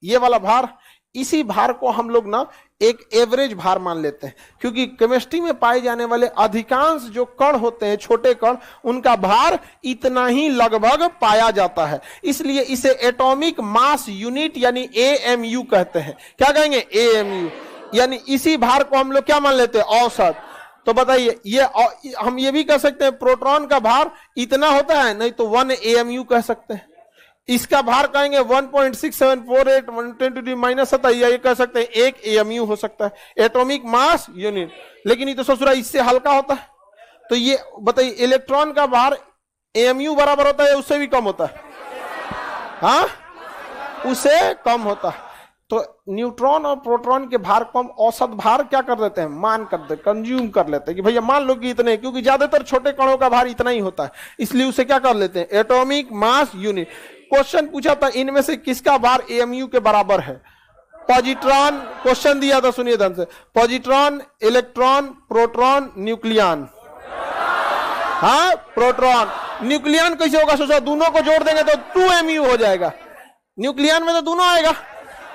ये वाला भार, इसी भार को हम लोग ना एक एवरेज भार मान लेते हैं, क्योंकि केमिस्ट्री में पाए जाने वाले अधिकांश जो कण होते हैं, छोटे कण, उनका भार इतना ही लगभग पाया जाता है। इसलिए इसे एटॉमिक मास यूनिट यानी AMU कहते हैं। क्या कहेंगे? AMU। यानी इसी भार को हम लोग क्या मान लेते हैं? औसत। तो बताइए, ये हम ये भी कह सकते हैं प्रोटॉन का भार इतना होता है, नहीं तो 1 AMU कह सकते हैं। इसका भार कहेंगे 1.6748 10 टू द माइनस 27, या ये कह सकते हैं 1 AMU हो सकता है, एटॉमिक मास यूनिट। लेकिन ये तो ससुरा इससे हल्का होता है। तो ये बताइए, इलेक्ट्रॉन का भार AMU बराबर होता है, उससे भी कम होता है? हाँ, उससे कम होता है। तो न्यूट्रॉन और प्रोटॉन के भार को हम औसत भार क्या कर देते हैं? मान कर देते, कंज्यूम कर लेते हैं कि भैया मान लो कि इतने, क्योंकि ज्यादातर छोटे कणों का भार इतना ही होता है, इसलिए उसे क्या कर लेते हैं? Atomic mass unit. क्वेश्चन पूछा था इनमें से किसका भार AMU के बराबर है? पॉजिट्रॉन, क्वेश्चन दिया था, सुनिए ध्यान से। Positron, electron, proton, nucleon. हाँ, प्रोटॉन। न्यूक्लियन कैसे होगा? सोचो, दोनों को जोड़ देंगे तो 2 AMU हो जाएगा। न्यूक्लियन में तो दोनों आएगा,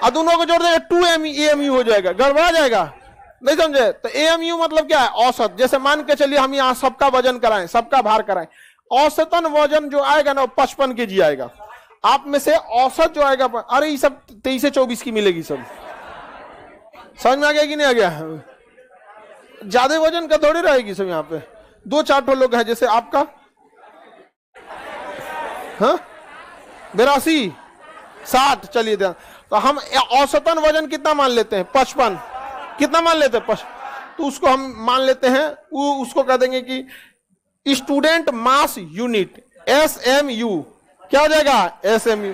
और दोनों को जोड़ देंगे 2 AMU हो जाएगा। गड़बड़ा जाएगा, नहीं समझे? तो AMU मतलब क्या है? औसत। जैसे मान के चलिए हम यहाँ सबका वजन कराएं, सबका भार कराएं, औसतन वजन जो आएगा ना 55 kg आएगा। आप में से औसत जो आएगा, अरे ये सब 23 से 24 की मिलेगी। सब समझ में आ गया कि नहीं आ गया? ज्यादा वजन का थोड़ी रहेगी सब। यहाँ पे 2-4 लोग हैं, जैसे आपका 82, 60। चलिए ध्यान, तो हम औसतन वजन कितना मान लेते हैं? 55। कितना मान लेते हैं? 55। तो उसको हम मान लेते हैं, उसको कह देंगे कि स्टूडेंट मास यूनिट, SMU। क्या हो जाएगा? SMU।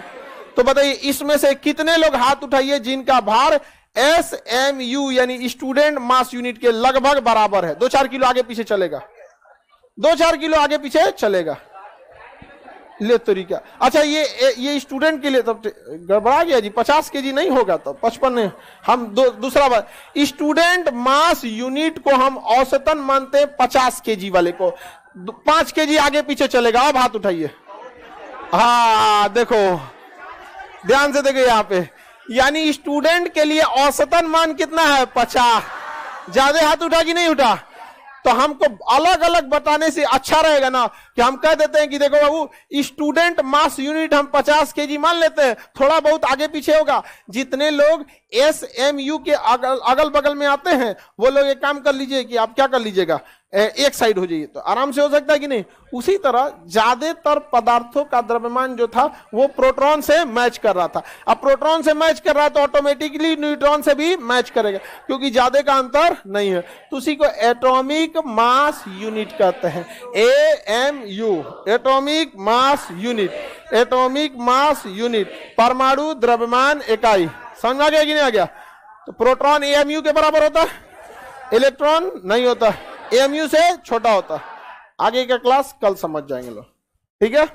तो बताइए, इसमें से कितने लोग हाथ उठाइए जिनका भार SMU यानी स्टूडेंट मास यूनिट के लगभग बराबर है? 2-4 किलो आगे पीछे चलेगा, 2-4 किलो आगे पीछे चलेगा। ले तरीका। अच्छा, ये स्टूडेंट के लिए तब गड़बड़ा गया जी। 50 kg नहीं होगा, तो 55 नहीं। हम दूसरा बात, स्टूडेंट मास यूनिट को हम औसतन मानते हैं 50 kg वाले को। 5 kg आगे पीछे चलेगा। अब हाथ उठाइए। हाँ देखो, ध्यान से देखो यहाँ पे, यानी स्टूडेंट के लिए औसतन मान कितना है? 50। ज्यादा हाथ उठा कि नहीं उठा? तो हमको अलग अलग बताने से अच्छा रहेगा ना कि हम कह देते हैं कि देखो बाबू स्टूडेंट मास यूनिट हम 50 केजी मान लेते हैं, थोड़ा बहुत आगे पीछे होगा। जितने लोग SMU के अगल बगल में आते हैं वो लोग एक काम कर लीजिए कि आप क्या कर लीजिएगा, एक साइड हो जाइए, तो आराम से हो सकता है कि नहीं। उसी तरह ज्यादातर पदार्थों का द्रव्यमान जो था वो प्रोटॉन से मैच कर रहा था। अब प्रोटॉन से मैच कर रहा है तो ऑटोमेटिकली न्यूट्रॉन से भी मैच करेगा, क्योंकि ज्यादा का अंतर नहीं है। तो उसी को एटॉमिक मास यूनिट कहते हैं, AMU, atomic mass unit. Atomic mass unit परमाणु द्रव्यमान इकाई। समझ में आ गया कि नहीं आ गया? तो प्रोटॉन AMU के बराबर होता है, इलेक्ट्रॉन नहीं होता, AMU से छोटा होता है। आगे का क्लास कल समझ जाएंगे लोग, ठीक है।